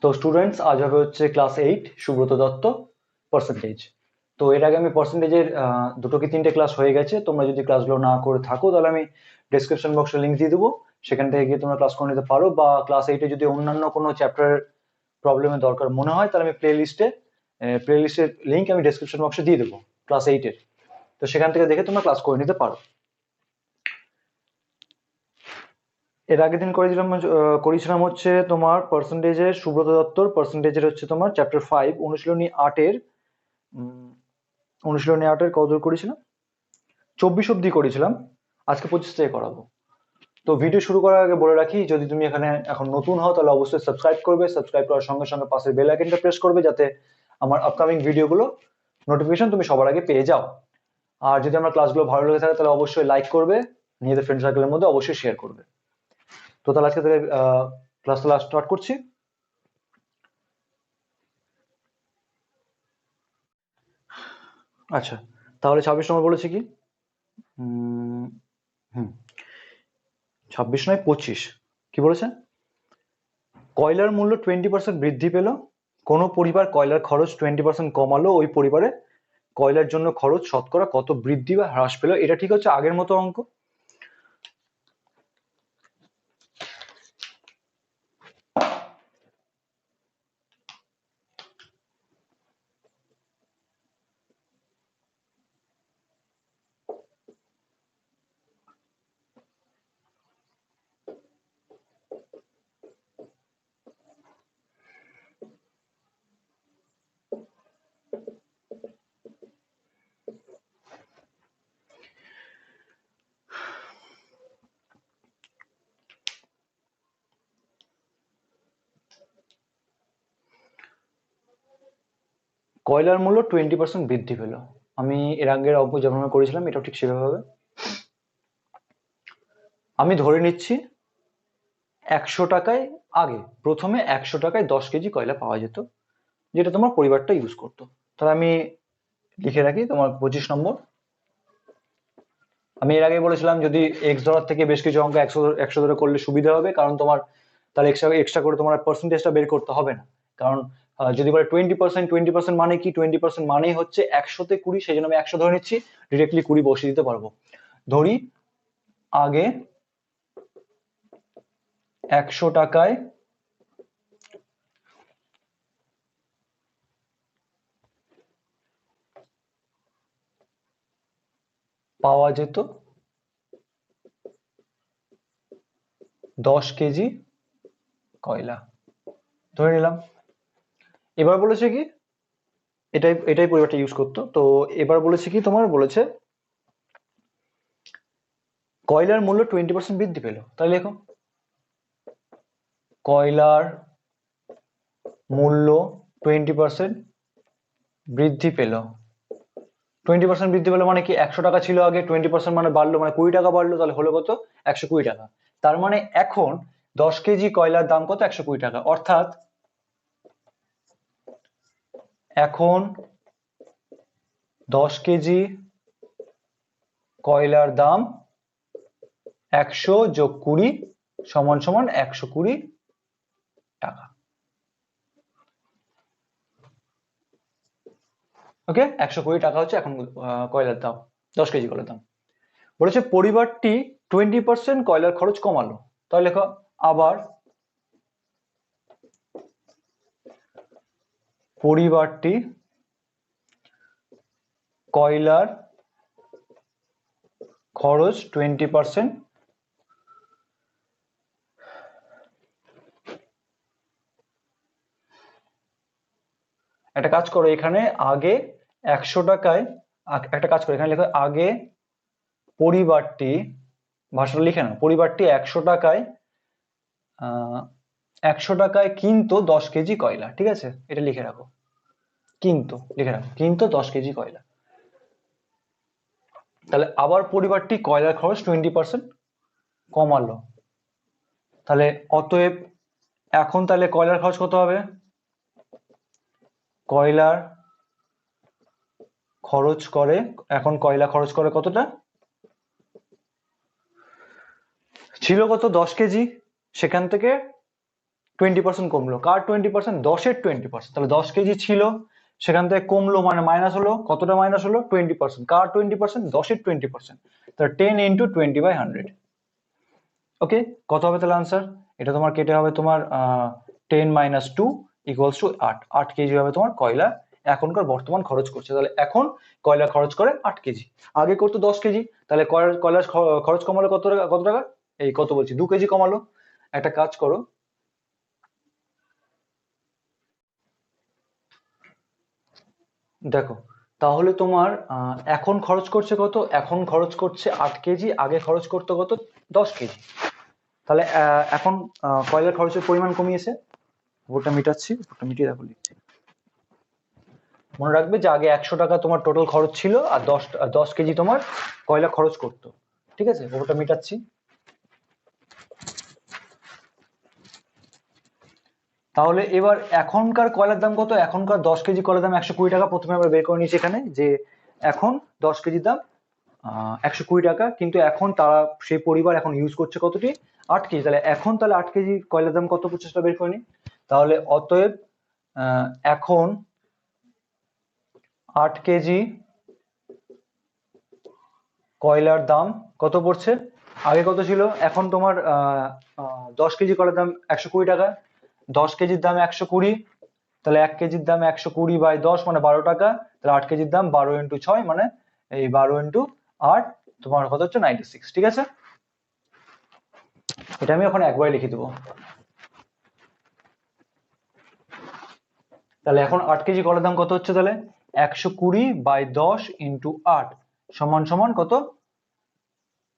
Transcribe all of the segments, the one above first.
তো স্টুডেন্টস, আজ হবে হচ্ছে ক্লাস 8 সুব্রত দত্ত পার্সেন্টেজ। তো এর আগে আমি পার্সেন্টেজের দুটো কি তিনটে ক্লাস হয়ে গেছে। তোমরা যদি ক্লাসগুলো না করে থাকো তাহলে আমি ডেসক্রিপশন বক্সে লিঙ্ক দিয়ে দেবো, সেখান থেকে গিয়ে তোমরা ক্লাস করে নিতে পারো। বা ক্লাস 8-এ যদি অন্যান্য কোনো চ্যাপ্টার প্রবলেমের দরকার মনে হয় তাহলে আমি প্লেলিস্টের লিঙ্ক আমি ডেসক্রিপশন বক্সে দিয়ে দেবো ক্লাস 8-এর। তো সেখান থেকে দেখে তোমরা ক্লাস করে নিতে পারো। এর আগের দিন করেছিলাম হচ্ছে তোমার পার্সেন্টেজের, সুব্রত দত্তর পার্সেন্টেজের হচ্ছে তোমার চ্যাপ্টার 5 অনুশীলনী 8-এর কতদূর করেছিলাম, 24 অব্দি করেছিলাম। আজকে 25 থেকে করাবো। তো ভিডিও শুরু করার আগে বলে রাখি, যদি তুমি এখানে এখন নতুন হও তাহলে অবশ্যই সাবস্ক্রাইব করবে। সাবস্ক্রাইব করার সঙ্গে সঙ্গে পাশের বেল আইকনটা প্রেস করবে, যাতে আমার আপকামিং ভিডিওগুলো নোটিফিকেশন তুমি সবার আগে পেয়ে যাও। আর যদি আমার ক্লাসগুলো ভালো লেগে থাকে তাহলে অবশ্যই লাইক করবে, নিজেদের ফ্রেন্ড সার্কেলের মধ্যে অবশ্যই শেয়ার করবে। তো তাহলে আজকে থেকে ক্লাসটা স্টার্ট করছি। আচ্ছা, তাহলে 26 নম্বর বলেছে কি? হুম 26 নয় 25, কি বলেছে? কয়লার মূল্য 20% বৃদ্ধি পেল, কোনো পরিবার কয়লার খরচ 20% কমালো, ওই পরিবারে কয়লার জন্য খরচ শতকরা কত বৃদ্ধি বা হ্রাস পেল। এটা ঠিক হচ্ছে আগের মতো অঙ্ক। কয়লার মূল্য 20% বৃদ্ধি পেল। আমি এর আগের অঙ্ক যেমন করেছিলাম এটাও ঠিক সেভাবে হবে। আমি ধরে নিচ্ছি 100 টাকায়, আগে প্রথমে 100 টাকায় 10 কেজি কয়লা পাওয়া যেত, যেটা তোমার পরিবারটা ইউজ করতো। তাহলে আমি লিখে রাখি তোমার 25 নম্বর। আমি এর আগে বলেছিলাম যদি এক্স ধরার থেকে বেশ কিছু অঙ্ক 100 ধরে করলে সুবিধা হবে, কারণ তোমার তাহলে এক্সট্রা করে তোমার পার্সেন্টেজটা বের করতে হবে না। কারণ যদি বলে 20% মানে কি, 20% মানেই হচ্ছে 100-তে 20, সেই জন্য আমি 100 ধরে নিচ্ছি, ডিরেক্টলি 20 বসিয়ে দিতে পারবো। ধরি আগে 100 টাকায় পাওয়া যেত 10 কেজি কয়লা, ধরে নিলাম। এবার বলেছে কি, এটাই এটাই পরিবারটা ইউজ করতো। তো এবার বলেছে কি, তোমার বলেছে কয়লার মূল্য 20% বৃদ্ধি পেল। তাহলে দেখো কয়লার মূল্য 20% বৃদ্ধি পেল। 20% বৃদ্ধি পেলো মানে কি, 100 টাকা ছিল আগে, 20% মানে বাড়লো, মানে 20 টাকা বাড়লো, তাহলে হলো কত? 120 টাকা। তার মানে এখন 10 কেজি কয়লার দাম কত? 120 টাকা। অর্থাৎ এখন 10 কেজি কয়লার দাম 100 যোগ 20 সমান সমান 120 টাকা। ওকে, 120 টাকা হচ্ছে এখন কয়লার দাম, 10 কেজি কয়লার দাম। বলেছে পরিবারটি 20% কয়লার খরচ কমালো। তাহলে লেখো আবার পরিবারটি কয়লার খরচ 20%, একটা কাজ করো এখানে আগে 100 টাকায়, একটা কাজ করো এখানে লেখো আগে পরিবারটি, ভাষাটা লিখে নাও, পরিবারটি 100 টাকায় 100 টাকায় কিনতো 10 কেজি কয়লা। ঠিক আছে, এটা লিখে রাখো, লিখে রাখো কিনতো 10 কেজি কয়লা। তাহলে আবার পরিবারটি কয়লার খরচ 20% কমালো। তাহলে অতএব এখন তাহলে কয়লার খরচ কত হবে? কয়লার খরচ করে, এখন কয়লা খরচ করে কতটা? ছিল কত? 10 কেজি, সেখান থেকে 20% কমলো। কার 20%? 10-এর 20%। তাহলে 10 কেজি ছিল, সেখান থেকে কমলো মানে মাইনাস হলো। কতটা মাইনাস হলো? 20%। কার 20%? 10-এর 20%। তাহলে 10 into 20/100। ওকে, কত হবে তাহলে আনসার? এটা তোমার কেটে হবে তোমার 10 - 2 = 8। 8 কেজি হবে তোমার কয়লা এখনকার বর্তমান খরচ করছে। তাহলে এখন কয়লা খরচ করে 8 কেজি, আগে করতো 10 কেজি। তাহলে কয়লার খরচ কমালো কত টাকা? কত টাকা? এই কত বলছি, 2 কেজি কমালো। একটা কাজ করো, দেখো তাহলে তোমার এখন খরচ করছে কত? এখন খরচ করছে 8 কেজি, আগে খরচ করতো কত? 10 কেজি। তাহলে এখন কয়লার খরচের পরিমাণ কমিয়েছে। ওটা মিটাচ্ছি, ওটা মিটিয়ে দেখো লিখছি। মনে রাখবে যে আগে 100 টাকা তোমার টোটাল খরচ ছিল, আর 10 কেজি তোমার কয়লা খরচ করতো। ঠিক আছে, ওটা মিটাচ্ছি। তাহলে এবার এখনকার কয়লার দাম কত? এখনকার 10 কেজি কয়লার দাম 120 টাকা। প্রথমে আমরা বের করে নিয়েছি এখানে যে এখন 10 কেজির দাম 120 টাকা, কিন্তু এখন তারা সেই পরিবার এখন ইউজ করছে কতটি? 8 কেজি। তাহলে এখন তাহলে 8 কেজি কয়লার দাম কত পড়ছে সেটা বের করে নিই। তাহলে অতএব এখন 8 কেজি কয়লার দাম কত পড়ছে? আগে কত ছিল? এখন তোমার 10 কেজি কয়লার দাম 120 টাকা। 10 কেজির দাম 120, তাহলে 1 কেজির দাম 120/10 মানে 12 টাকা। তাহলে 8 কেজির দাম 12 × 6 মানে এই 12 × 8 তোমার কত হচ্ছে? 96। ঠিক আছে, এটা আমি এখন একবারে লিখে দেবো। তাহলে এখন 8 কেজি কয়লার দাম কত হচ্ছে? তাহলে 120/10 × 8 সমান সমান কত?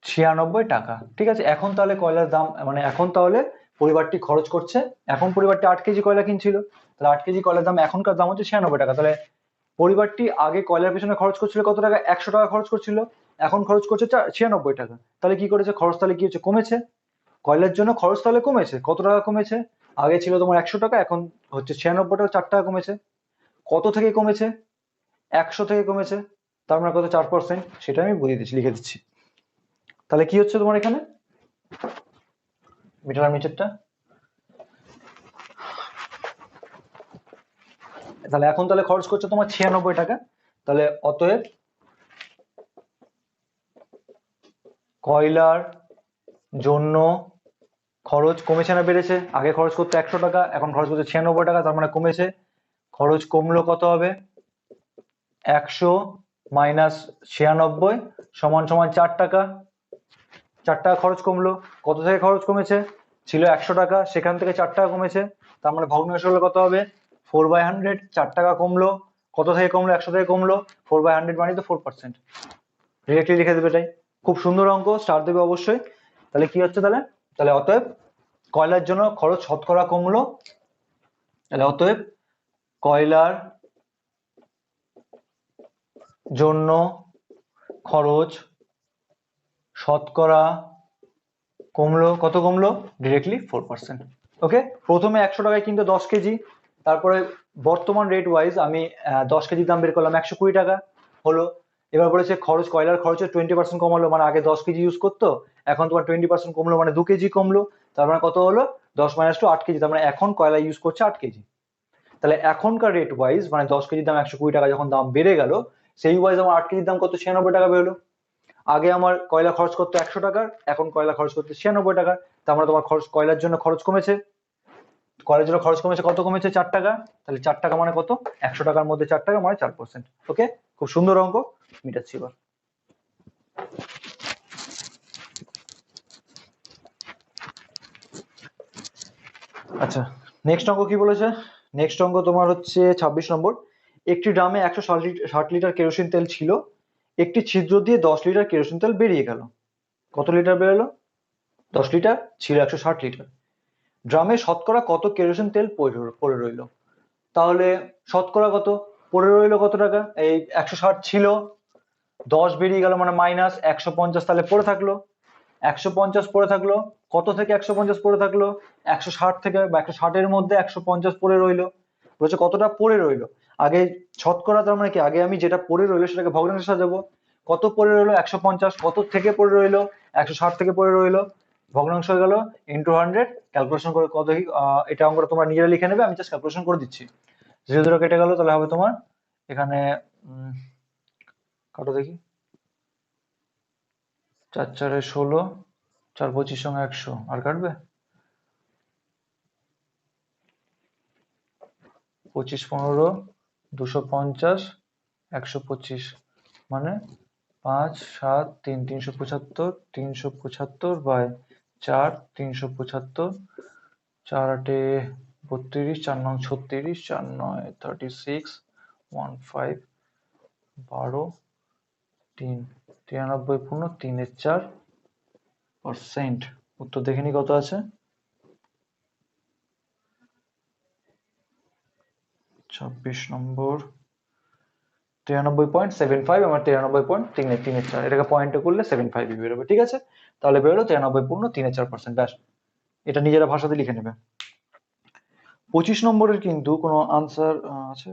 96 টাকা। ঠিক আছে, এখন তাহলে কয়লার দাম মানে এখন তাহলে পরিবারটি খরচ করছে, এখন পরিবারটি 8 কেজি কয়লা কিনছিল, তাহলে 8 কেজি কয়লার দাম এখনকার দাম হচ্ছে 96 টাকা। তাহলে পরিবারটি আগে কয়লার পেছনে খরচ করছিল কত টাকা? 100 টাকা খরচ করছিল, এখন খরচ করছে 96 টাকা। তাহলে কি করেছে? খরচ তাহলে কি হচ্ছে? কমেছে। কয়লার জন্য খরচ তাহলে কমেছে। কত টাকা কমেছে? আগে ছিল তোমার 100 টাকা, এখন হচ্ছে 96 টাকা, 4 টাকা কমেছে। কত থেকে কমেছে? 100 থেকে কমেছে, তার মানে কত? 4%। সেটা আমি বুঝিয়ে দিচ্ছি, লিখে দিচ্ছি। তাহলে কি হচ্ছে তোমার এখানে মিটার আর মিটারটা? তাহলে এখন তাহলে খরচ করছে তোমার 96 টাকা। তাহলে অতএব কয়লার জন্য খরচ কমেছে না বেড়েছে? আগে খরচ করতে 100 টাকা, এখন খরচ করতে 96 টাকা, তার মানে কমেছে। খরচ কমলো কত হবে? 100 - 96 সমান সমান 4 টাকা। 4 টাকা খরচ কমলো। কত থেকে খরচ কমেছে? ছিল 100 টাকা, সেখান থেকে 4 টাকা কমেছে, তার মানে ভগ্নাংশ হলে কত হবে? 4/100। 4 টাকা কমলো, কত থেকে কমলো? 100 থেকে কমলো। 4/100 মানে তো 4%। ডিরেক্টলি লিখে দেবে এটাই। খুব সুন্দর অঙ্ক, স্টার দেবে অবশ্যই। তাহলে কি হচ্ছে তাহলে? তাহলে অতএব কয়লার জন্য খরচ শতকরা কমলো। তাহলে অতএব কয়লার জন্য খরচ শতকরা কমলো। কত কমলো? ডিরেক্টলি 4%। ওকে, প্রথমে 100 টাকায় কিন্তু 10 কেজি, তারপরে বর্তমান রেট ওয়াইজ আমি 10 কেজির দাম বের করলাম 120 টাকা হলো। এবার বলেছে খরচ, কয়লার খরচের 20% কমালো, মানে আগে 10 কেজি ইউজ করতো, এখন তোমার 20% কমলো মানে 2 কেজি কমলো। তার মানে কত হলো? 10 - 2 8 কেজি। তার মানে এখন কয়লা ইউজ করছে 8 কেজি। তাহলে এখনকার রেট ওয়াইজ মানে 10 কেজির দাম 120 টাকা যখন দাম বেড়ে গেল, সেই ওয়াইজ আমার 8 কেজির দাম কত? 96 টাকা বেরোলো। আগে আমার কয়লা খরচ করতো 100 টাকার, এখন কয়লা খরচ করতে 96 টাকা। তার মানে তোমার খরচ, কয়লার জন্য খরচ কমেছে। কয়লার জন্য খরচ কমেছে কত? কমেছে 4 টাকা। তাহলে 4 টাকা মানে কত? 100 টাকার মধ্যে 4 টাকা মানে 4%। ওকে, খুব সুন্দর অঙ্ক, মিটাচ্ছি এবার। আচ্ছা, নেক্সট অঙ্ক কি বলেছে? নেক্সট অঙ্ক তোমার হচ্ছে 26 নম্বর। একটি ড্রামে 160 লিটার কেরোসিন তেল ছিল, একটি ছিদ্র দিয়ে 10 লিটার কেরোসিন তেল বেরিয়ে গেল। কত লিটার বেরোলো? 10 লিটার, ছিল 160 লিটার। ড্রামে শতকরা কত কেরোসিন তেল পড়ে রইল? তাহলে শতকরা কত পড়ে রইলো? কত টাকা? এই 160 ছিল, 10 বেরিয়ে গেল মানে মাইনাস 150, তাহলে পড়ে থাকলো 150 পড়ে থাকলো। কত থেকে 150 পড়ে থাকলো? 160 থেকে, বা 160 এর মধ্যে 150 পড়ে রইলো। বলছে কতটা পড়ে রইলো। আগে শতকরা, তার মানে কি আগে আমি যেটা পড়ে রইলো সেটাকে ভগ্নাংশে সাজাবো। কত পড়ে রইলো? 150। কত থেকে পড়ে রইলো? 160 থেকে পড়ে রইলো। ভগ্নাংশ হয়ে গেল ইন্টু 100, ক্যালকুলেশন করে কত এটা অঙ্কটা তোমরা নিজেরা লিখে নেবে, আমি জাস্ট ক্যালকুলেশন করে দিচ্ছি। 0 0 কেটে গেল, তাহলে হবে তোমার এখানে কাটো দেখি, 4 4 16, 4 25 সঙ্গে 100, আর কাটবে 25 15 250 125, মানে 5 7 3 375, 375 বাই 4 375, 4 8 32, 4 9 36, 4 9 36, 15 12, 3 93 পূর্ণ 3 এর 4%। উত্তর দেখে নি কত আছে, 26 নম্বর 93.75, আমার 93.3 এটাকে পয়েন্টে করলে 75 বেরোবে, ঠিক আছে। তাহলে বেরোলো 93.3%। ব্যাস, এটা নিজেরা ভাষাতে লিখে নেবে। 25 নম্বরের কিন্তু কোনো আনসার আছে?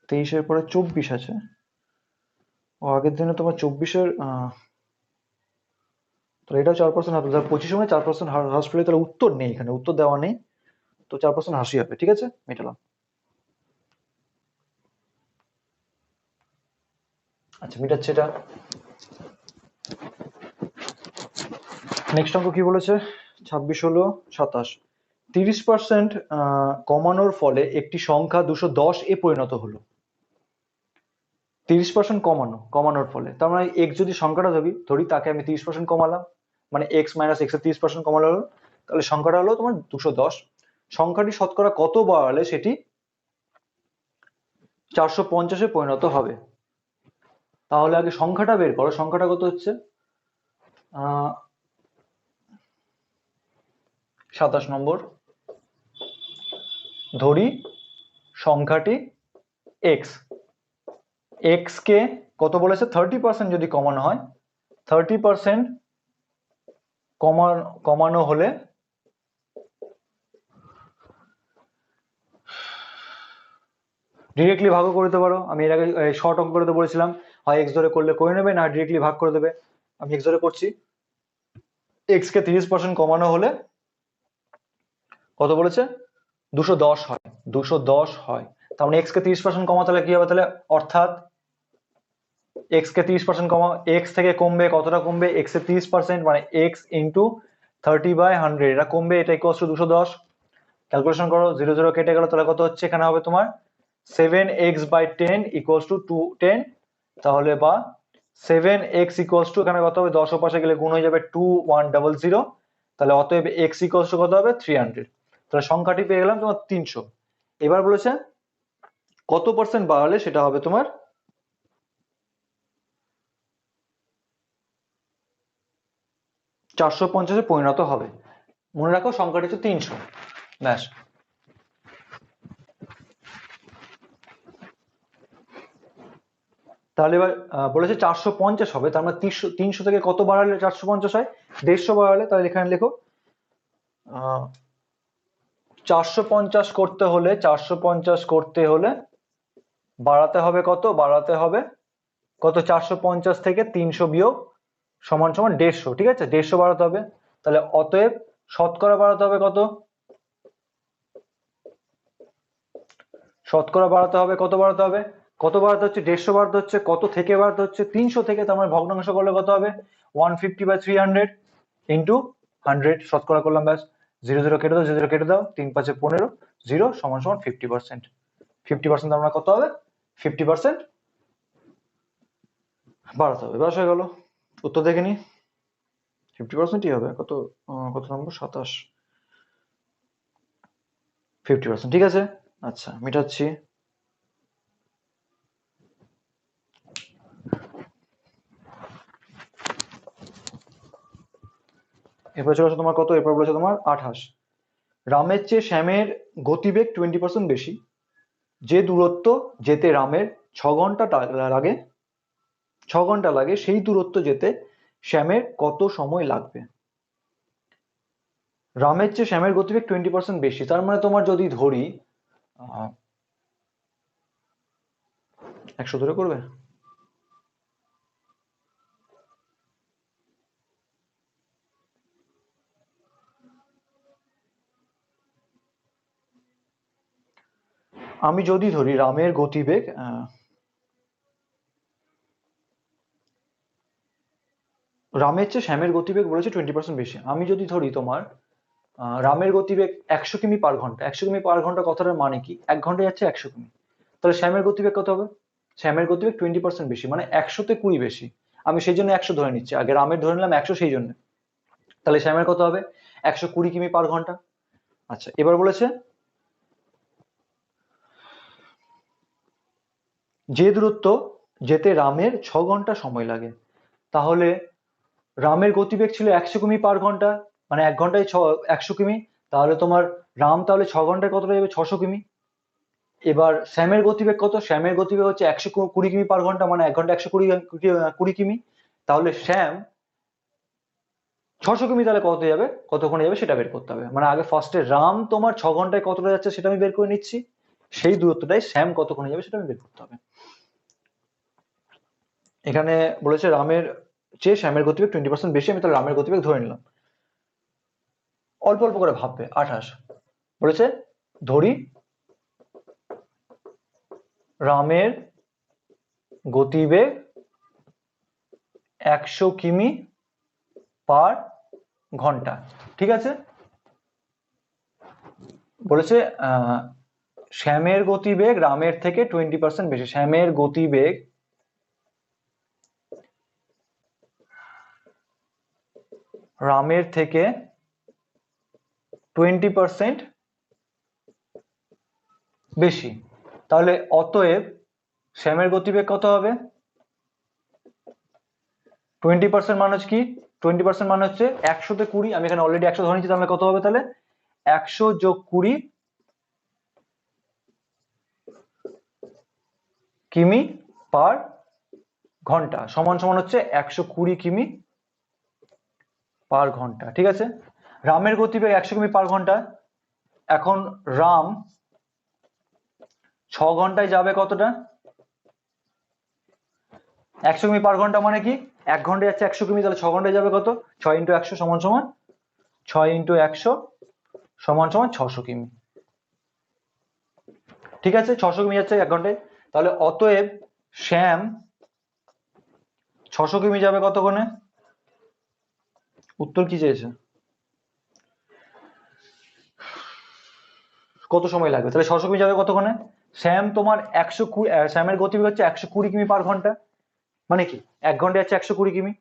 23-এর পরে 24 আছে। ও আগের দিনে তোমার 24-এর তাহলে এটাও 4% হবে, 25 মানে 4% হ্রাস পেলে তাহলে উত্তর নেই, এখানে উত্তর দেওয়া নেই, তো 4% হাসি হবে, ঠিক আছে, মেটালাম। আচ্ছা, মিটাচ্ছে এটা। নেক্সট অঙ্ক কি বলেছে, 26 হলো 27, 30% কমানোর ফলে একটি সংখ্যা 210 এ পরিণত হলো। 30% কমানোর ফলে, তার মানে এক্স যদি সংখ্যাটা ধরি তাকে আমি 30% কমালাম, মানে এক্স মাইনাস এক্স এর 30% কমানো হলো, তাহলে সংখ্যাটা হলো তোমার 210। সংখ্যাটি শতকরা কত বাড়ালে সেটি 450-এ পরিণত হবে? তাহলে আগে সংখ্যাটা বের করো, সংখ্যাটা কত হচ্ছে 27 নম্বর। ধরি সংখ্যাটি এক্স, এক্স কে কত বলেছে, 30% যদি কমানো হয়, 30% কমানো হলে ডিরেক্টলি ভাগও করে দিতে পারো। আমি এর আগে শর্ট অঙ্ক করে বলেছিলাম, হয় এক্স ধরে করলে করে নেবে, না ডিরেক্টলি ভাগ করে দেবে। আমি এক্স ধরে করছি, এক্স কে 30% কমানো হলে কত বলেছে, 210 হয়, 210 হয়। তার মানে এক্স কে 30% কমাতে হলে কি হবে, তাহলে অর্থাৎ এক্স কে 30% কমা, এক্স থেকে কমবে, কতটা কমবে, এক্স এর 30%, মানে এক্স ইন্টু 30/100, এটা কমবে, এটা ইকুয়ালস টু 210। ক্যালকুলেশন করো, 0 0 কেটে গেল, তাহলে কত হচ্ছে, এখানে হবে তোমার 7x/10 ইকুয়ালস টু 210, তাহলে বা 7x ইকুয়ালস টু, এখানে কত হবে, 10 ও পাশে গেলে গুণ হয়ে যাবে 2100, তাহলে অতএব x ইকুয়ালস টু কত হবে, 300। তাহলে সংখ্যাটি পেয়ে গেলাম তোমার 300। এবার বলেছে কত পার্সেন্ট বাড়ালে সেটা হবে তোমার 450-এ পরিণত হবে। মনে রাখো সংখ্যাটি হচ্ছে 300। ব্যাস, তাহলে এবার বলেছে 450 হবে, তার মানে 300 থেকে কত বাড়ালে 450 হয়, 150 বাড়ালে, তাহলে এখানে লেখো 450 করতে হলে, 450 করতে হলে বাড়াতে হবে কত, বাড়াতে হবে কত, 450 থেকে 300 বিয়োগ সমান সমান 150, ঠিক আছে, 150 বাড়াতে হবে। তাহলে অতএব শতকরা বাড়াতে হবে কত, শতকরা বাড়াতে হবে কত, বাড়াতে হবে কত, বাড়াতে হচ্ছে 150 বাড়াতে হচ্ছে, কত থেকে বাড়াতে হচ্ছে, 300 থেকে, তার মানে ভগ্নাংশ করলে কত হবে, 150/300 ইন্টু 100, শতকরা করলাম, ব্যাস। 0 0 কেটে দাও, 0 0 কেটে দাও, 3 5 15, 0 সমান সমান 50%। 50% তার মানে কত হবে, 50% বাড়াতে হবে, ব্যাস হয়ে গেল। উত্তর দেখে নি, 50%ই হবে, কত কত নম্বর, 27, 50%, ঠিক আছে। আচ্ছা, মিটাচ্ছি। এরপরে চলে আসো তোমার কত, এরপর বলেছে তোমার 28, রামের চেয়ে শ্যামের গতিবেগ 20% বেশি, যে দূরত্ব যেতে রামের 6 ঘন্টা লাগে, 6 ঘন্টা লাগে, সেই দূরত্ব যেতে শ্যামের কত সময় লাগবে? রামের চেয়ে শ্যামের গতিবেগ 20% বেশি, তার মানে তোমার যদি ধরি 100 ধরে করবে, আমি যদি ধরি রামের গতিবেগ রামের চেয়ে শ্যামের গতিবেগ বলেছে 20% বেশি। আমি যদি ধরি তোমার রামের গতিবেগ 100 কিমি পার ঘন্টা। 100 কিমি পার ঘন্টা কথাটার মানে কি? 1 ঘন্টায় যাচ্ছে 100 কিমি। তাহলে শ্যামের গতিবেগ কত হবে? শ্যামের গতিবেগ 20% বেশি, মানে 100-তে 20 বেশি। আমি সেই জন্য 100 ধরে নিচ্ছি, আগে রামের ধরে নিলাম 100 সেই জন্য। তাহলে শ্যামের কত হবে? 120 কিমি পার ঘন্টা। আচ্ছা, এবার বলেছে যে দূরত্ব যেতে রামের 6 ঘন্টা সময় লাগে। তাহলে রামের গতিবেগ ছিল 100 কিমি পার ঘন্টা, মানে 1 ঘন্টায় 100 কিমি। তাহলে তোমার রাম তাহলে 6 ঘন্টায় কতটা যাবে? 600 কিমি। এবার শ্যামের গতিবেগ কত? শ্যামের গতিবেগ হচ্ছে 120 কিমি পার ঘন্টা, মানে 1 ঘন্টা 120 কিমি। তাহলে শ্যাম 600 কিমি তাহলে কতক্ষণে যাবে সেটা বের করতে হবে। মানে আগে ফার্স্টে রাম তোমার 6 ঘন্টায় কতটা যাচ্ছে সেটা আমি বের করে নিচ্ছি, সেই দূরত্বটাই শ্যাম কতক্ষণে যাবে সেটা আমি বের করতে হবে। এখানে বলেছে রামের চেয়ে শ্যামের গতিবেগ 20% বেশি, আমি তাহলে রামের গতিবেগ ধরে নিলাম। অল্প অল্প করে ভাববে। 28 বলেছে ধরি রামের গতিবেগ 100 কিমি পার ঘন্টা। ঠিক আছে, বলেছে শ্যামের গতিবেগ রামের থেকে 20% বেশি। শ্যামের গতিবেগ রামের থেকে 20% বেশি। তাহলে অতএব শ্যামের গতিবেগ কত হবে? 20% মানে কি? 20% মানে হচ্ছে 100-তে 20। আমি এখানে অলরেডি 100 ধরে নিচ্ছি, তাহলে কত হবে? তাহলে 100 যোগ 20 কিমি পার ঘন্টা সমান সমান হচ্ছে 120 কিমি পার ঘন্টা। ঠিক আছে, রামের গতিবেগ 100 কিমি পার ঘন্টা। এখন রাম 6 ঘন্টায় যাবে কতটা? 100 কিমি পার ঘন্টা মানে কি? 1 ঘন্টায় যাচ্ছে 100 কিমি, তাহলে 6 ঘন্টায় যাবে কত? 6 × 100 সমান সমান 6 × 100 সমান সমান 600 কিমি। ঠিক আছে, 600 কিমি যাচ্ছে 1 ঘন্টায়। তাহলে অতএব শ্যাম 600 কিমি যাবে কতক্ষণে? উত্তর কি চেয়েছে? কত সময় লাগবে? তাহলে 600 কিমি যাবে কতক্ষণে? শ্যাম তোমার 120, শ্যামের গতিবেগ হচ্ছে 120 কিমি পার ঘন্টা, মানে কি 1 ঘন্টায় যাচ্ছে 120 কিমি,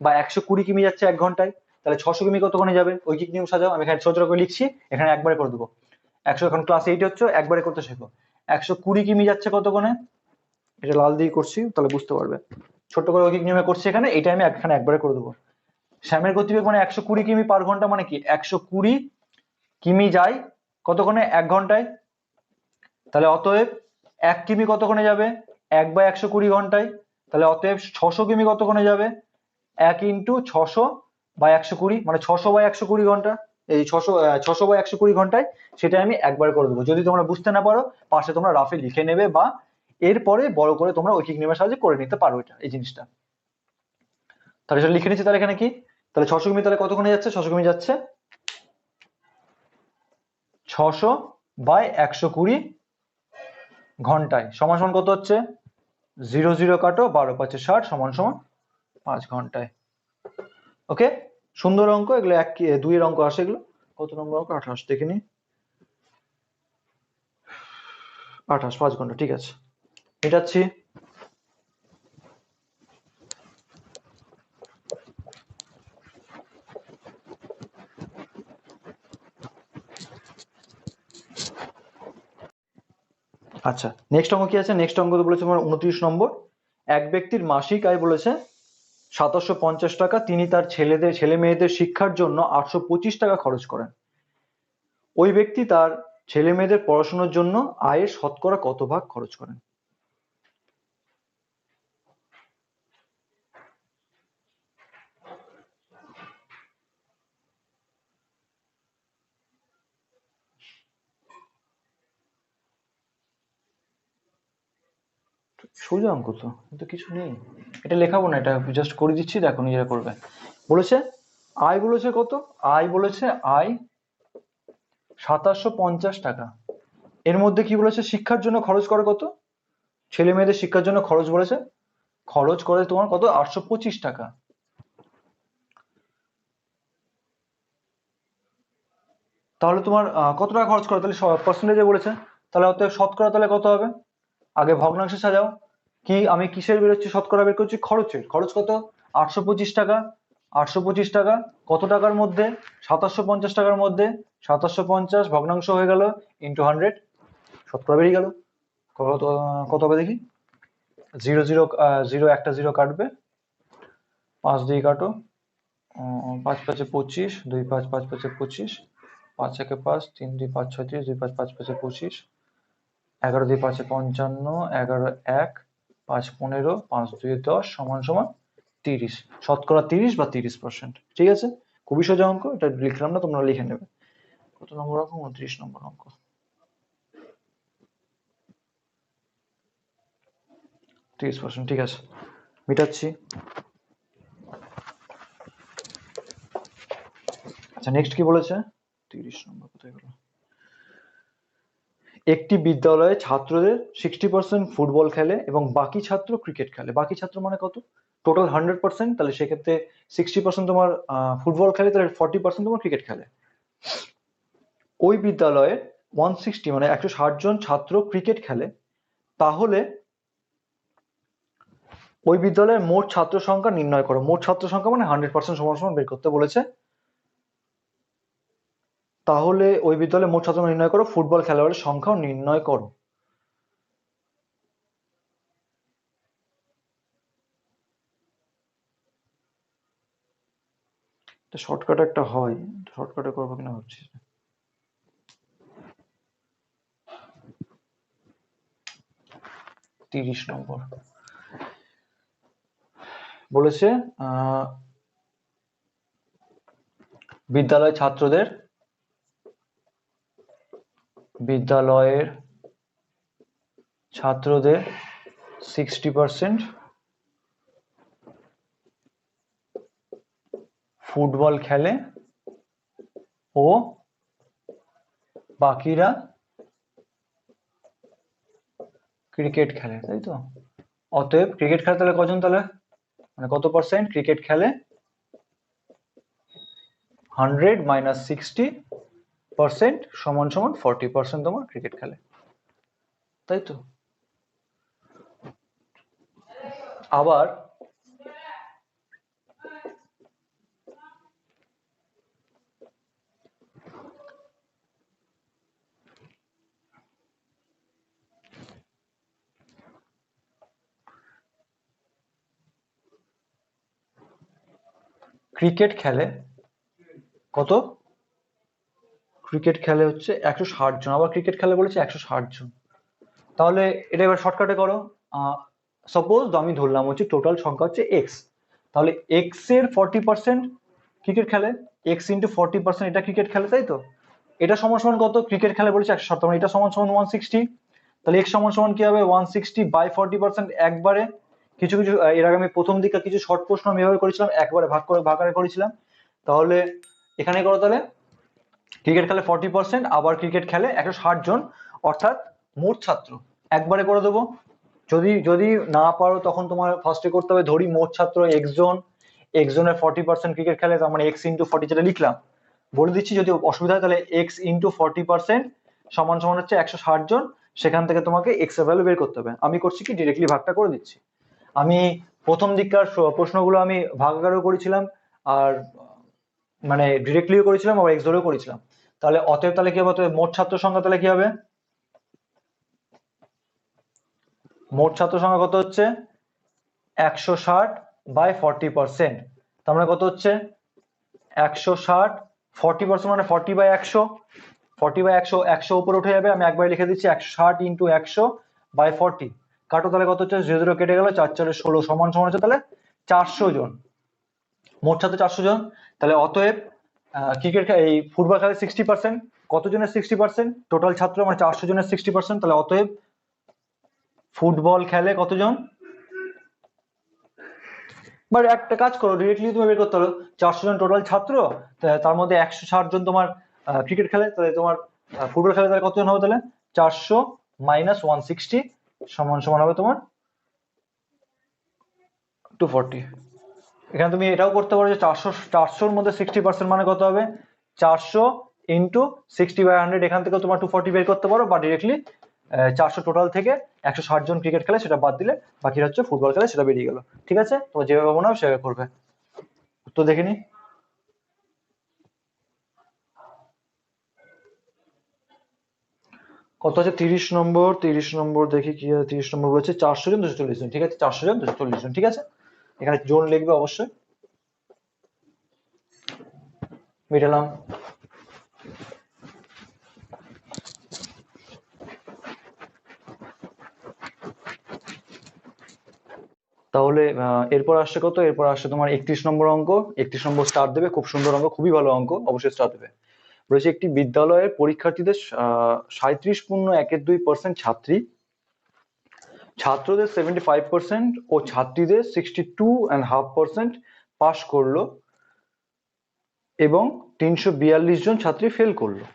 বা 120 কিমি যাচ্ছে 1 ঘন্টায়। তাহলে 600 কিমি কতক্ষণে যাবে? ঐকিক নিয়ম সাজাও। আমি এখানে ছোট ছোট করে লিখছি, এখানে একবারে করে দেবো। 100, এখন ক্লাস 8 হচ্ছে, একবারে করতে শেখো। 120 কিমি যাচ্ছে কতক্ষণে? এটা লাল দিয়ে করছি তাহলে বুঝতে পারবে। ছোট করে ঐকিক নিয়মে করছি এখানে, এটা আমি এখানে একবারে করে দেবো। শ্যামের গতিবেগ মানে 120 কিমি পার ঘন্টা, মানে কি 120 কিমি যায় কতক্ষণে? 1 ঘন্টায়। তাহলে অতএব 1 কিমি কতক্ষণে যাবে? 1/120 ঘন্টায়। তাহলে অতএব 600 কিমি কতক্ষণে যাবে? 1 × 600/120, মানে 600/120 ঘন্টা। এই 600/120 ঘন্টায়, সেটা আমি একবার করে দেবো। যদি তোমরা বুঝতে না পারো পাশে তোমরা রাফে লিখে নেবে, বা এরপরে বড় করে তোমরা ঐকিক নিয়মের সাহায্যে করে নিতে পারো এটা, এই জিনিসটা। তাহলে সেটা লিখে নিচ্ছি। তাহলে এখানে কি? তাহলে 600 কিমি তাহলে কতক্ষণে যাচ্ছে? 600 কিমি যাচ্ছে 600/120 ঘন্টায়, সমান সমান কত হচ্ছে? 0 0 কাটো, 12 × 5 = 60 সমান সমান 5 ঘন্টায়। ওকে, সুন্দর অঙ্ক এগুলো। 1 2 এর অঙ্ক আসে এগুলো। কত নম্বর অঙ্ক? 28 দেখে নি। 28, 5 ঘন্টা। ঠিক আছে, মেটাচ্ছি। আচ্ছা, নেক্সট অঙ্ক কি আছে? নেক্সট অঙ্ক তো বলেছে আমার 29 নম্বর। এক ব্যক্তির মাসিক আয় বলেছে 2750 টাকা। তিনি তার ছেলে মেয়েদের শিক্ষার জন্য 825 টাকা খরচ করেন। ওই ব্যক্তি তার ছেলে মেয়েদের পড়াশোনার জন্য আয়ের শতকরা কত ভাগ খরচ করেন? সোজা অঙ্ক তো, কিন্তু কিছু নেই। এটা লেখাবো না, এটা জাস্ট করে দিচ্ছি, দেখো নিজেরা করবে। বলেছে আয় বলেছে কত? আয় বলেছে আয় 2750 টাকা। এর মধ্যে কি বলেছে, শিক্ষার জন্য খরচ করে কত, ছেলে মেয়েদের শিক্ষার জন্য খরচ বলেছে, খরচ করে তোমার কত, 825 টাকা। তাহলে তোমার কত টাকা খরচ করে, তাহলে পার্সেন্টেজে বলেছে, তাহলে অতএব শতকরা তাহলে কত হবে, আগে ভগ্নাংশে সাজাও। কি আমি কিসের বেরোচ্ছি, শতকরা বের করছি খরচের, খরচ কত 825 টাকা। 825 টাকা কত টাকার মধ্যে, 2750 টাকার মধ্যে, 2750 ভগ্নাংশ হয়ে গেল ইন্টু 100, শতকরা বেরিয়ে গেল। কত কত হবে দেখি, জিরো জিরো, জিরো একটা জিরো কাটবে, 5 দিয়ে কাটো, 5 5 25, 2 5 5 5 25, 5 1 5, 3 2 5 36, 2 5 5 5 25, 11 2 5 55, 11 1 5 15, 5 2 10 সমান সমান 30, শতকরা 30 বা 30%। ঠিক আছে, খুবই সোজা অঙ্ক, এটা লিখলাম না, তোমরা লিখে নেবে। কত নম্বর অঙ্ক, 29 নম্বর অঙ্ক। 30%, ঠিক আছে, মিটাচ্ছি। আচ্ছা নেক্সট কি বলেছে, 30 নম্বর কোথায় গেল, একটি বিদ্যালয়ে ছাত্রদের 60% ফুটবল খেলে এবং বাকি ছাত্র ক্রিকেট খেলে। বাকি ছাত্র মানে কত, টোটাল 100%, তাহলে সেক্ষেত্রে 60% তোমার ফুটবল খেলে, তাহলে 40% তোমার ক্রিকেট খেলে। ওই বিদ্যালয়ে 160 মানে 160 জন ছাত্র ক্রিকেট খেলে, তাহলে ওই বিদ্যালয়ের মোট ছাত্র সংখ্যা নির্ণয় করো। মোট ছাত্র সংখ্যা মানে 100% সমান সমান বের করতে বলেছে। তাহলে ওই বিদ্যালয়ে মোট ছাত্র নির্ণয় করো, ফুটবল খেলোয়াড়ের সংখ্যাও নির্ণয় করো। শর্টকাট একটা হয়, শর্টকাটে করবো কিনা ভাবছি। 30 নম্বর বলেছে বিদ্যালয়ের ছাত্রদের 60% ফুটবল খেলে ও বাকিরা ক্রিকেট খেলে, তাই তো। অতএব ক্রিকেট খেলে তাহলে কজন, তাহলে মানে কত পার্সেন্ট ক্রিকেট খেলে, 100 মাইনাস 60% সমান সমান 40% তোমার ক্রিকেট খেলে, তাই তো। আবার ক্রিকেট খেলে কত, ক্রিকেট খেলে হচ্ছে 160 জন, আবার ক্রিকেট খেলে বলেছে 160 জন। তাহলে এটা এবার শর্টকাটে করো। সাপোজ আমি ধরলাম হচ্ছে টোটাল সংখ্যা হচ্ছে এক্স, তাহলে এক্স এর 40% ক্রিকেট খেলে, এক্স ইন্টু 40% এটা ক্রিকেট খেলে, তাই তো। এটা সমান সমান কত, ক্রিকেট খেলে বলেছে 160, মানে এটা সমান সমান 160, তাহলে এক্স সমান সমান কি হবে 160 বাই 40% একবারে। কিছু কিছু এর আগে আমি প্রথম দিকে কিছু শর্ট প্রশ্ন আমি এভাবে করেছিলাম, একবারে ভাগ করেছিলাম। তাহলে এখানে করো, তাহলে ক্রিকেট খেলে 40%, আবার ক্রিকেট খেলে 160 জন, অর্থাৎ মোট ছাত্র একবারে করে দেবো। যদি যদি না পারো তখন তোমার ফার্স্টে করতে হবে, ধরি মোট ছাত্র এক্স জন, এক্স জনের 40% ক্রিকেট খেলে, তার মানে এক্স ইন্টু 40 যেটা লিখলাম, বলে দিচ্ছি যদি অসুবিধা হয় তাহলে এক্স ইন্টু 40% সমান সমান হচ্ছে 160 জন, সেখান থেকে তোমাকে এক্স এর ভ্যালু বের করতে হবে। আমি করছি কি, ডিরেক্টলি ভাগটা করে দিচ্ছি। আমি প্রথম দিককার প্রশ্নগুলো আমি ভাগাকারও করেছিলাম, আর মানে ডিরেক্টলিও করেছিলাম, আবার এক্স ধরেও করেছিলাম। তাহলে অতএব তাহলে কি হবে, অতএব মোট ছাত্র সংখ্যা তাহলে কি হবে, মোট ছাত্র সংখ্যা কত হচ্ছে 160 বাই 40%, তার মানে কত হচ্ছে 160, 40% মানে 40 বাই 100, 40 বাই 100, 100 উপরে উঠে যাবে, আমি একবার লিখে দিচ্ছি 160 ইন্টু 100 বাই 40, কাটো, তাহলে কত হচ্ছে 0 0 কেটে গেল, 4 4 16 সমান সমান হচ্ছে তাহলে 400 জন, মোট ছাত্র 400 জন। তাহলে অতএব ক্রিকেট এই ফুটবল খেলে 60%, কত জনের 60%, টোটাল ছাত্র মানে 400 জনের 60%, তাহলে অতএব ফুটবল খেলে কতজন, বা একটা কাজ করো, ডিরেক্টলি তুমি বের করতে পারো, 400 জন টোটাল ছাত্র, তার মধ্যে 160 জন তোমার ক্রিকেট খেলে, তাহলে তোমার ফুটবল খেলে তাহলে কতজন হবে, তাহলে 400 মাইনাস 160 সমান সমান হবে তোমার 240। এখানে তুমি এটাও করতে পারো যে 400 মধ্যে 60% মানে কত হবে 400 ইন্টু 60/100। এখান থেকে তোমার 240 বের করতে পারো, বা ডিরেক্টলি 400 টোটাল থেকে 160 জন ক্রিকেট খেলে সেটা বাদ দিলে বাকি হচ্ছে ফুটবল খেলে সেটা বেরিয়ে গেল। ঠিক আছে, তো যেভাবে মনে হবে সেভাবে করবে। তো দেখে নি কত আছে 30 নম্বর। 30 নম্বর দেখি কি আছে। 30 নম্বর বলেছে 400 জন 240 জন। ঠিক আছে, 400 জন 240 জন। ঠিক আছে, এখানে জোন লিখবে অবশ্যই। মিটালাম। তাহলে এরপর আসছে কত, এরপর আসছে তোমার 31 নম্বর অঙ্ক। 31 নম্বর স্টার দেবে, খুব সুন্দর অঙ্ক, খুবই ভালো অঙ্ক, অবশ্যই স্টার দেবে। বলেছে একটি বিদ্যালয়ের পরীক্ষার্থীদের 37.12% ছাত্রী, ছাত্রদের 75% ও ছাত্রীদের 62.5% পাশ করলো এবং 342 জন ছাত্রী ফেল করলো।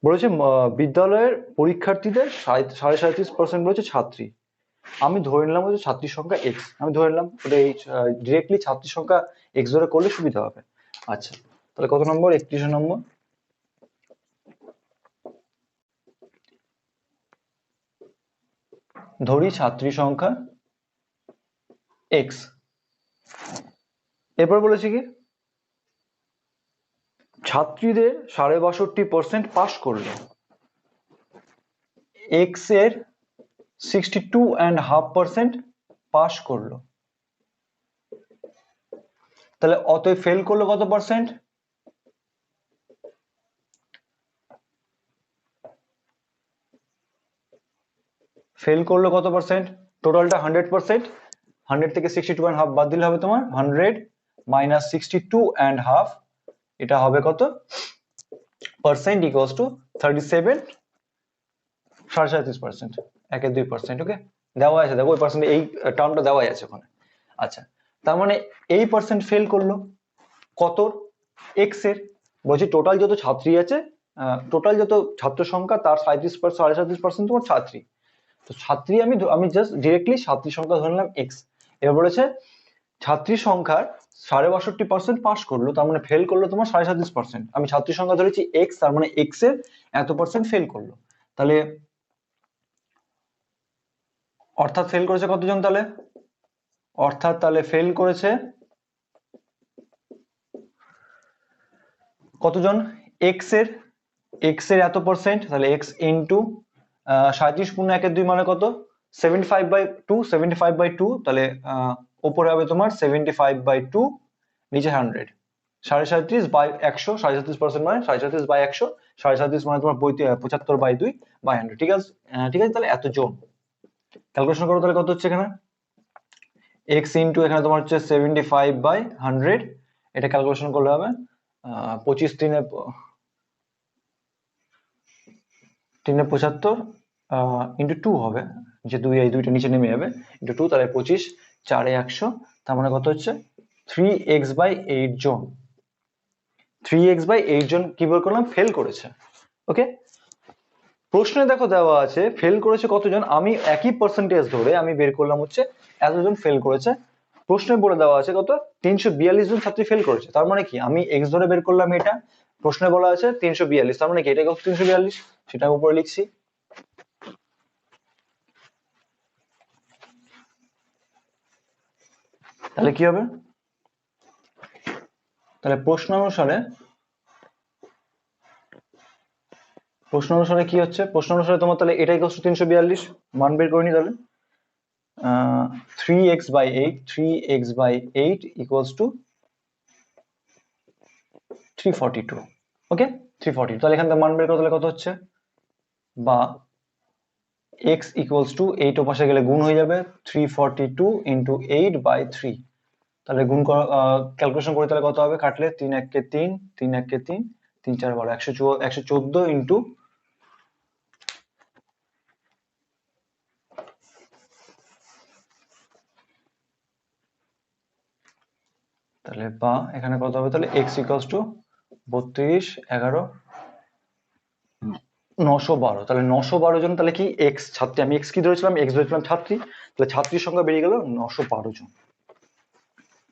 বলেছে বিদ্যালয়ের পরীক্ষার্থীদের 37.5% বলেছে ছাত্রী। আমি ধরে নিলাম হচ্ছে ছাত্রীর সংখ্যা এক্স, আমি ধরে নিলাম ওটা ডিরেক্টলি ছাত্রীর সংখ্যা এক্স ধরে করলে সুবিধা হবে। আচ্ছা, তাহলে কত নম্বর 31 নম্বর। ধরি ছাত্রী সংখ্যা এক্স। এরপর বলেছে কি ছাত্রীদের 62.5% পাশ করলো, এক্স এর 62.5% পাশ করলো, তাহলে অতএব ফেল করলো কত পার্সেন্ট, ফেল করলো কত পার্সেন্ট, টোটালটা 100%, 100 থেকে 62.5 বাদ দিলে হবে তোমার 100 মাইনাস 62.5, এটা হবে কত পার্সেন্ট ইকুয়ালস টু 37, 37.5%, 1-2%। ওকে, দেওয়া আছে, দেখো ওই পার্সেন্ট, এই টার্মটা দেওয়াই আছে ওখানে। আচ্ছা, তার মানে এই পার্সেন্ট ফেল করলো কত, এক্স এর। বলছি টোটাল যত ছাত্রী আছে, টোটাল যত ছাত্র সংখ্যা তার 37% তোমার ছাত্রী। তো ছাত্রী আমি জাস্ট ডিরেক্টলি ছাত্রী সংখ্যা ধরলাম এক্স। এবার বলেছে ছাত্রী সংখ্যার 62.5% পাস করলো, তার মানে ফেল করলো তোমার 37%। আমি ছাত্রী সংখ্যা ধরেছি এক্স, তার মানে এক্স এর এত পার্সেন্ট ফেল করলো, তাহলে অর্থাৎ ফেল করেছে কতজন, তাহলে অর্থাৎ তাহলে ফেল করেছে কতজন, এক্স এর এত পার্সেন্ট, তাহলে এক্স ইন্টু 37.1/2 মানে কত 75/2, 75/2, তাহলে উপরে হবে তোমার 75/2, নিচে 100, 37.5/100, 37% মানে 37/100, 37 মানে তোমার 75/2/100। ঠিক আছে, ঠিক আছে, তাহলে এত জন ক্যালকুলেশন করো, তাহলে কত হচ্ছে এখানে এক্স ইন্টু এখানে তোমার হচ্ছে 75/100, এটা ক্যালকুলেশন করলে হবে 25 3 75 ইন্টু 2 হবে, যে দুই এই দুইটা নিচে নেমে যাবে, ইন্টু 2, তাহলে 25 4 100, তার মানে কত হচ্ছে 3x/8 জন। 3x/8 জন কি বের করলাম, ফেল করেছে। ওকে, প্রশ্নে দেখো দেওয়া আছে ফেল করেছে কতজন, আমি একই পার্সেন্টেজ ধরে আমি বের করলাম হচ্ছে এতজন ফেল করেছে। প্রশ্নে বলে দেওয়া আছে কত 342 জন ছাত্রী ফেল করেছে, তার মানে কি আমি এক্স ধরে বের করলাম এটা, প্রশ্নে বলা আছে 342, তার মানে কি এটা 342, সেটা উপরে লিখছি। তাহলে কি হবে, তাহলে প্রশ্ন অনুসারে কি হচ্ছে, প্রশ্ন অনুসারে তোমার তাহলে এটা ইকুয়ালস টু 342, মান বের করে নি। তাহলে 3x/8, 3x/8 ইকুয়ালস টু 342। ওকে, 342, তাহলে এখান থেকে মান বের করতে কত হচ্ছে, বা x ইকুয়ালস টু 8 ও পাশে গেলে গুণ হয়ে যাবে 342 ইন্টু 8/3, তাহলে গুণ ক্যালকুলেশন করে তাহলে কত হবে, কাটলে 3 1 3, 3 1 3, 3 4 12, 114 ইন্টু, তাহলে বা এখানে কত হবে, তাহলে x ইকুয়ালস টু 32 11 912, তাহলে 912 জন, তাহলে কি এক্স ছাত্রী, আমি এক্স কি ধরেছিলাম, এক্স ধরেছিলাম ছাত্রী, তাহলে ছাত্রীর সংখ্যা বেরিয়ে গেল 912 জন।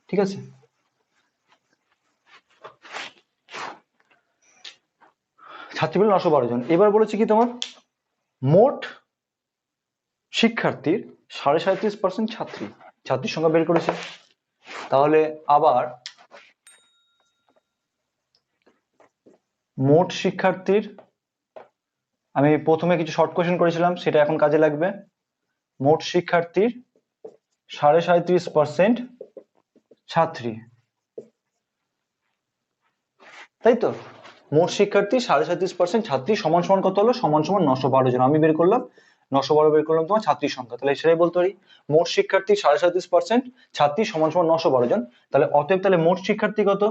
ঠিক আছে, ছাত্রী পেল 912 জন। এবার বলেছি কি তোমার মোট শিক্ষার্থীর 37.5% ছাত্রী, ছাত্রীর সংখ্যা বের করেছে। তাহলে আবার মোট শিক্ষার্থীর, আমি প্রথমে কিছু শর্ট কোয়েশ্চেন করেছিলাম সেটা এখন কাজে লাগবে। মোট শিক্ষার্থীর 37.5% ছাত্রী, তাই তো? মোট শিক্ষার্থী 37.5% ছাত্রী সমান সমান কত হলো, সমান সমান 912 জন। আমি বের করলাম 912, বের করলাম তোমার ছাত্রীর সংখ্যা, তাহলে সেটাই বলতে পারি মোট শিক্ষার্থী 37.5% ছাত্রী সমান সমান 912 জন। তাহলে অতএব তাহলে মোট শিক্ষার্থী কত,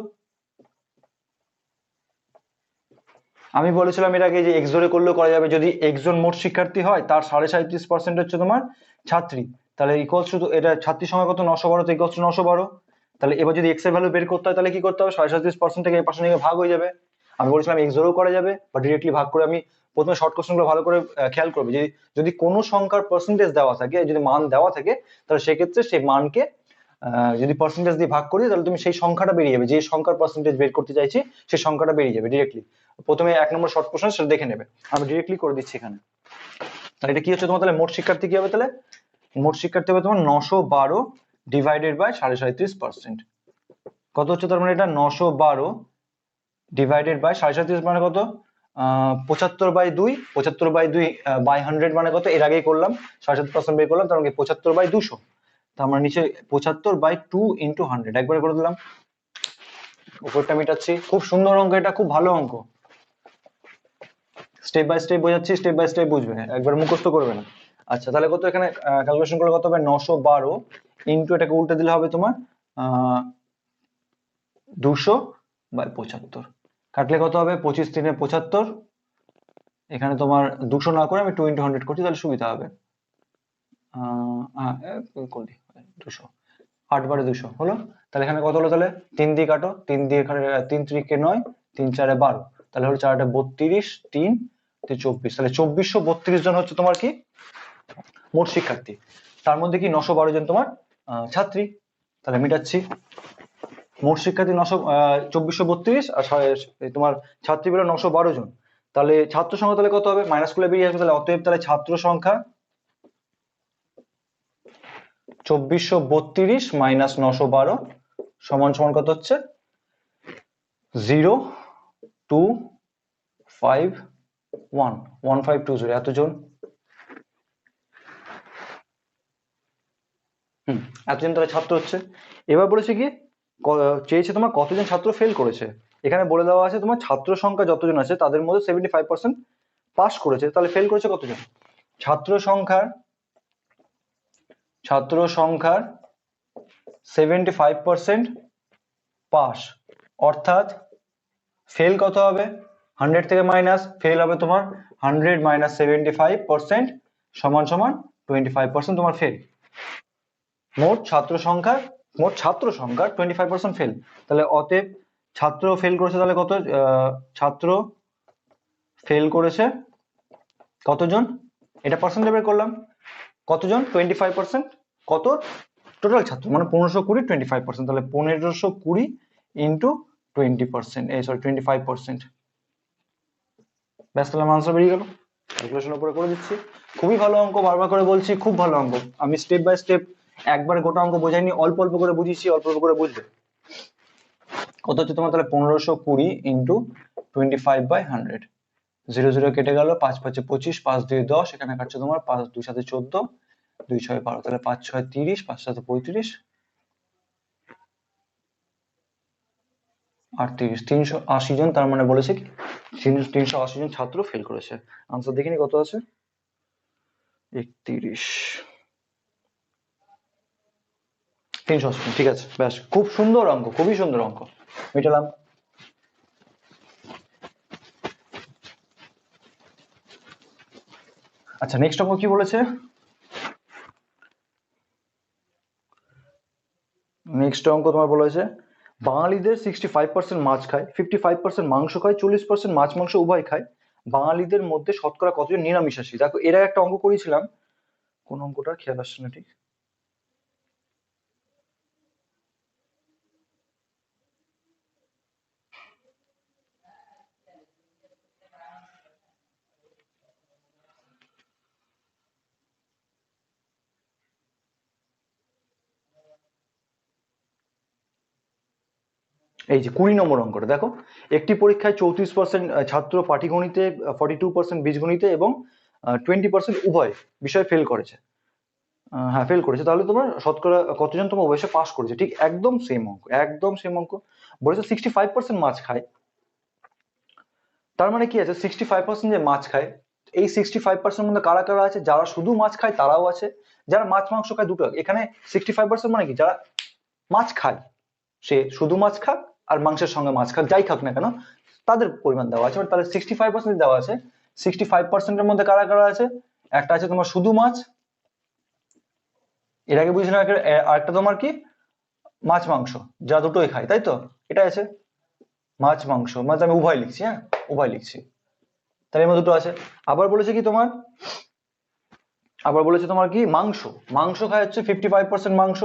আমি বলেছিলাম এর আগে যে এক্স ধরে করলেও করা যাবে, যদি এক্স জন মোট শিক্ষার্থী হয় তার 37.5% হচ্ছে তোমার ছাত্রী, তাহলে ইকুয়ালস টু, এটা ছাত্রীর সংখ্যা কত 912, তো ইকুয়ালস টু 912। তাহলে এবার যদি এক্স এর ভ্যালু বের করতে হয় তাহলে কি করতে হবে, 37.5% থেকে এই পাশে নিয়ে ভাগ হয়ে যাবে। আমি বলেছিলাম এক্স ধরেও করা যাবে বা ডিরেক্টলি ভাগ করে। আমি প্রথমে শর্ট কোশ্চেন গুলো ভালো করে খেয়াল করবে, যে যদি কোনো সংখ্যার পার্সেন্টেজ দেওয়া থাকে, যদি মান দেওয়া থাকে, তাহলে সেক্ষেত্রে সেই মানকে যদি পার্সেন্টেজ দিয়ে ভাগ করি তাহলে তুমি সেই সংখ্যাটা বেরিয়ে যাবে, যে সংখ্যার পার্সেন্টেজ বের করতে চাইছি সেই সংখ্যাটা বেরিয়ে যাবে ডিরেক্টলি। প্রথমে 1 নম্বর শর্ট কোশ্চেন সেটা দেখে নেবে, আমি ডিরেক্টলি করে দিচ্ছি এখানে। তাহলে এটা কি হচ্ছে তোমার, তাহলে মোট শিক্ষার্থী কি হবে, তাহলে মোট শিক্ষার্থী হবে তোমার 912 ডিভাইডেড বাই 37.5%। কত হচ্ছে তার মানে, এটা 912 ডিভাইডেড বাই 37.5 মানে কত, 75/2, 75/2 বাই 100 মানে কত, এর আগেই করলাম 67% বের করলাম, তার মানে 75/200, তার মানে নিচে 75/2 ইন্টু 100 একবারে করে দিলাম, উপরটা মিটাচ্ছি। খুব সুন্দর অঙ্ক, এটা খুব ভালো অঙ্ক, স্টেপ বাই স্টেপ বোঝাচ্ছি, স্টেপ বাই স্টেপ বুঝবে, একবার মুখস্থ করবে না। আচ্ছা তাহলে কত, এখানে ক্যালকুলেশন করলে কত হবে, 912 ইন্টু, এটাকে উল্টে দিলে হবে তোমার 200/75, কাটলে কত হবে, 25 3 75, এখানে তোমার 200 না করে আমি 2 ইন্টু 100 করছি, তাহলে সুবিধা হবে। 200, 8/200 হলো। তাহলে এখানে কত হলো, তাহলে 3 দিয়ে কাটো, 3 দিয়ে এখানে 3 3 9, 3 4 12, তাহলে হলো 4 32, 3 24, তাহলে 2432 জন হচ্ছে তোমার কি মোট শিক্ষার্থী, তার মধ্যে কি 912 জন তোমার ছাত্রী। তাহলে মিটাচ্ছি, মোট শিক্ষার্থী 2432 আর তোমার ছাত্রী বেরো 912 জন। তাহলে ছাত্র সংখ্যা তাহলে কত হবে, মাইনাস করলে বেরিয়ে আসবে, তাহলে অতএব তাহলে ছাত্র সংখ্যা 2432 মাইনাস 912 সমান সমান কত হচ্ছে, 02511 এতজন। এতজন তাহলে ছাত্র হচ্ছে। এবার বলেছে কি, চেয়েছে তোমার কতজন ছাত্র ফেল করেছে, এখানে বলে দেওয়া আছে তোমার ছাত্র সংখ্যা যতজন আছে তাদের মধ্যে 75% পাস করেছে, তাহলে ফেল করেছে কতজন, ছাত্র সংখ্যার 75% পাস, অর্থাৎ ফেল কত হবে, 100 থেকে মাইনাস ফেল হবে তোমার 100 মাইনাস 75% সমান সমান 25% তোমার ফেল। মোট ছাত্র সংখ্যার 25% ফেল, তাহলে অতএব ছাত্র ফেল করেছে, তাহলে কত, ছাত্র ফেল করেছে কতজন, এটা পার্সেন্টে বের করলাম, কতজন 25%, কত টোটাল ছাত্র মানে 1520 25%, তাহলে 1520 ইন্টু 20%, এই সরি 25%, ব্যাস তাহলে আমার আনসার বেরিয়ে গেল। ক্যালকুলেশন উপরে করে দিচ্ছি, খুবই ভালো অঙ্ক, বারবার করে বলছি খুব ভালো অঙ্ক, আমি স্টেপ বাই স্টেপ একবারে গোটা অঙ্ক বোঝাইনি, অল্প অল্প করে বুঝিয়েছি, অল্প অল্প করে বুঝবে। কত হচ্ছে তোমার, তাহলে 1520 ইন্টু 25/100, 0 0 কেটে গেল, 5 5 25, 5 2 10, এখানে কাটছে তোমার 5 2 7 14, 2 6 12, তাহলে 5 6 30, 5 7 35 আর 30, 380 জন, তার মানে বলেছে কি 380 জন ছাত্র ফেল করেছে। আনসার দেখিনি কত আছে, 31, 380, ঠিক আছে, ব্যাস খুব সুন্দর অঙ্ক, খুবই সুন্দর অঙ্ক, মিটালাম। আচ্ছা নেক্সট অঙ্ক কি বলেছে, নেক্সট অঙ্ক তোমার বলেছে বাঙালিদের 65% মাছ খায়, 55% মাংস খায়, 40% মাছ মাংস উভয় খায়। বাঙালিদের মধ্যে শতকরা কতজন নিরামিষাশী? দেখো এরা একটা অঙ্ক করেছিলাম, কোন অঙ্কটা খেয়াল আসছে না ঠিক। এই যে 20 নম্বর অঙ্কটা দেখো, একটি পরীক্ষায় 34% ছাত্র পাটিগণিতে, 42% বীজগণিতে এবং 20% উভয় বিষয়ে ফেল করেছে। হ্যাঁ ফেল করেছে, তাহলে তোমার শতকরা কতজন তোমার উভয় পাস করেছে? ঠিক একদম সেম অঙ্ক, একদম সেম অঙ্ক। বলেছে 65% মাছ খায়, তার মানে কি আছে 65% যে মাছ খায়, এই 65% মধ্যে কারা কারা আছে? যারা শুধু মাছ খায় তারাও আছে, যারা মাছ মাংস খায় দুটো। এখানে 65% মানে কি? যারা মাছ খায়, সে শুধু মাছ খাক আর মাংসের সঙ্গে মাছ খাক, যাই খাক না কেন তাদের পরিমাণ দেওয়া আছে। তাহলে 65% দেওয়া আছে, 65%-এর মধ্যে কারা কারা আছে? একটা আছে তোমার শুধু মাছ, এর আগে বুঝছিলাম, আরেকটা তোমার কি মাছ মাংস, যা দুটোই খায়, তাই তো? এটা আছে মাছ মাংস, মানে আমি উভয় লিখছি, হ্যাঁ উভয় লিখছি, তাহলে এর মধ্যে দুটো আছে। আবার বলেছে কি তোমার, আবার বলেছে তোমার কি মাংস, মাংস খায় হচ্ছে 55% মাংস,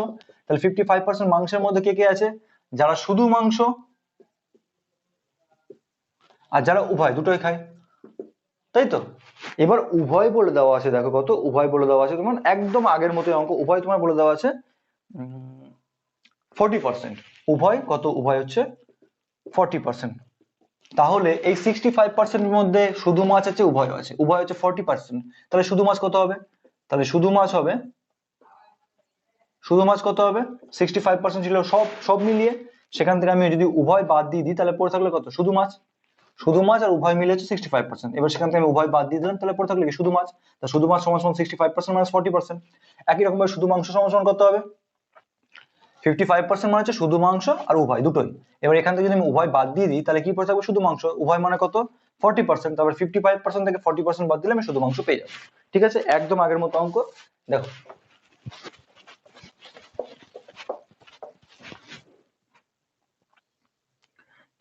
তাহলে 55% মাংসের মধ্যে কে কে আছে? যারা শুধু মাংস আর যারা উভয় দুটোই খায়, তাই তো? এবার উভয় বলে দেওয়া আছে, দেখো কত উভয় বলে দেওয়া আছে তোমার, একদম আগের মতো অঙ্ক। উভয় তোমার বলে দেওয়া আছে 40%। উভয় কত? উভয় হচ্ছে 40%। তাহলে এই 65%-এর মধ্যে শুধু মাছ আছে, উভয় আছে, উভয় হচ্ছে 40%, তাহলে শুধু মাছ কত হবে? তাহলে শুধু মাছ হবে, শুধু মাছ কত হবে? 65% ছিল সব সব মিলিয়ে, সেখান থেকে আমি যদি উভয় বাদ দিয়ে দিই তাহলে পড়ে থাকলে কত? শুধু মাছ। শুধু মাছ আর উভয় মিলে হচ্ছে 65%। এবার সেখান থেকে আমি উভয় বাদ দিয়ে দিলাম, তাহলে পড়ে থাকলে কি? শুধু মাছ। তা শুধু মাছ সমান সমান 65% মাইনাস 40%। একই রকম ভাবে শুধু মাংস সমান সমান কত হবে? 55% মানে হচ্ছে শুধু মাংস আর উভয় দুটোই। এবার এখান থেকে যদি আমি উভয় বাদ দিয়ে দিই তাহলে কি পড়ে থাকবে? শুধু মাংস। উভয় মানে কত? 40%। তারপর 55% থেকে 40% বাদ দিলে আমি শুধু মাংস পেয়ে যাবো। ঠিক আছে, একদম আগের মতো অঙ্ক। দেখো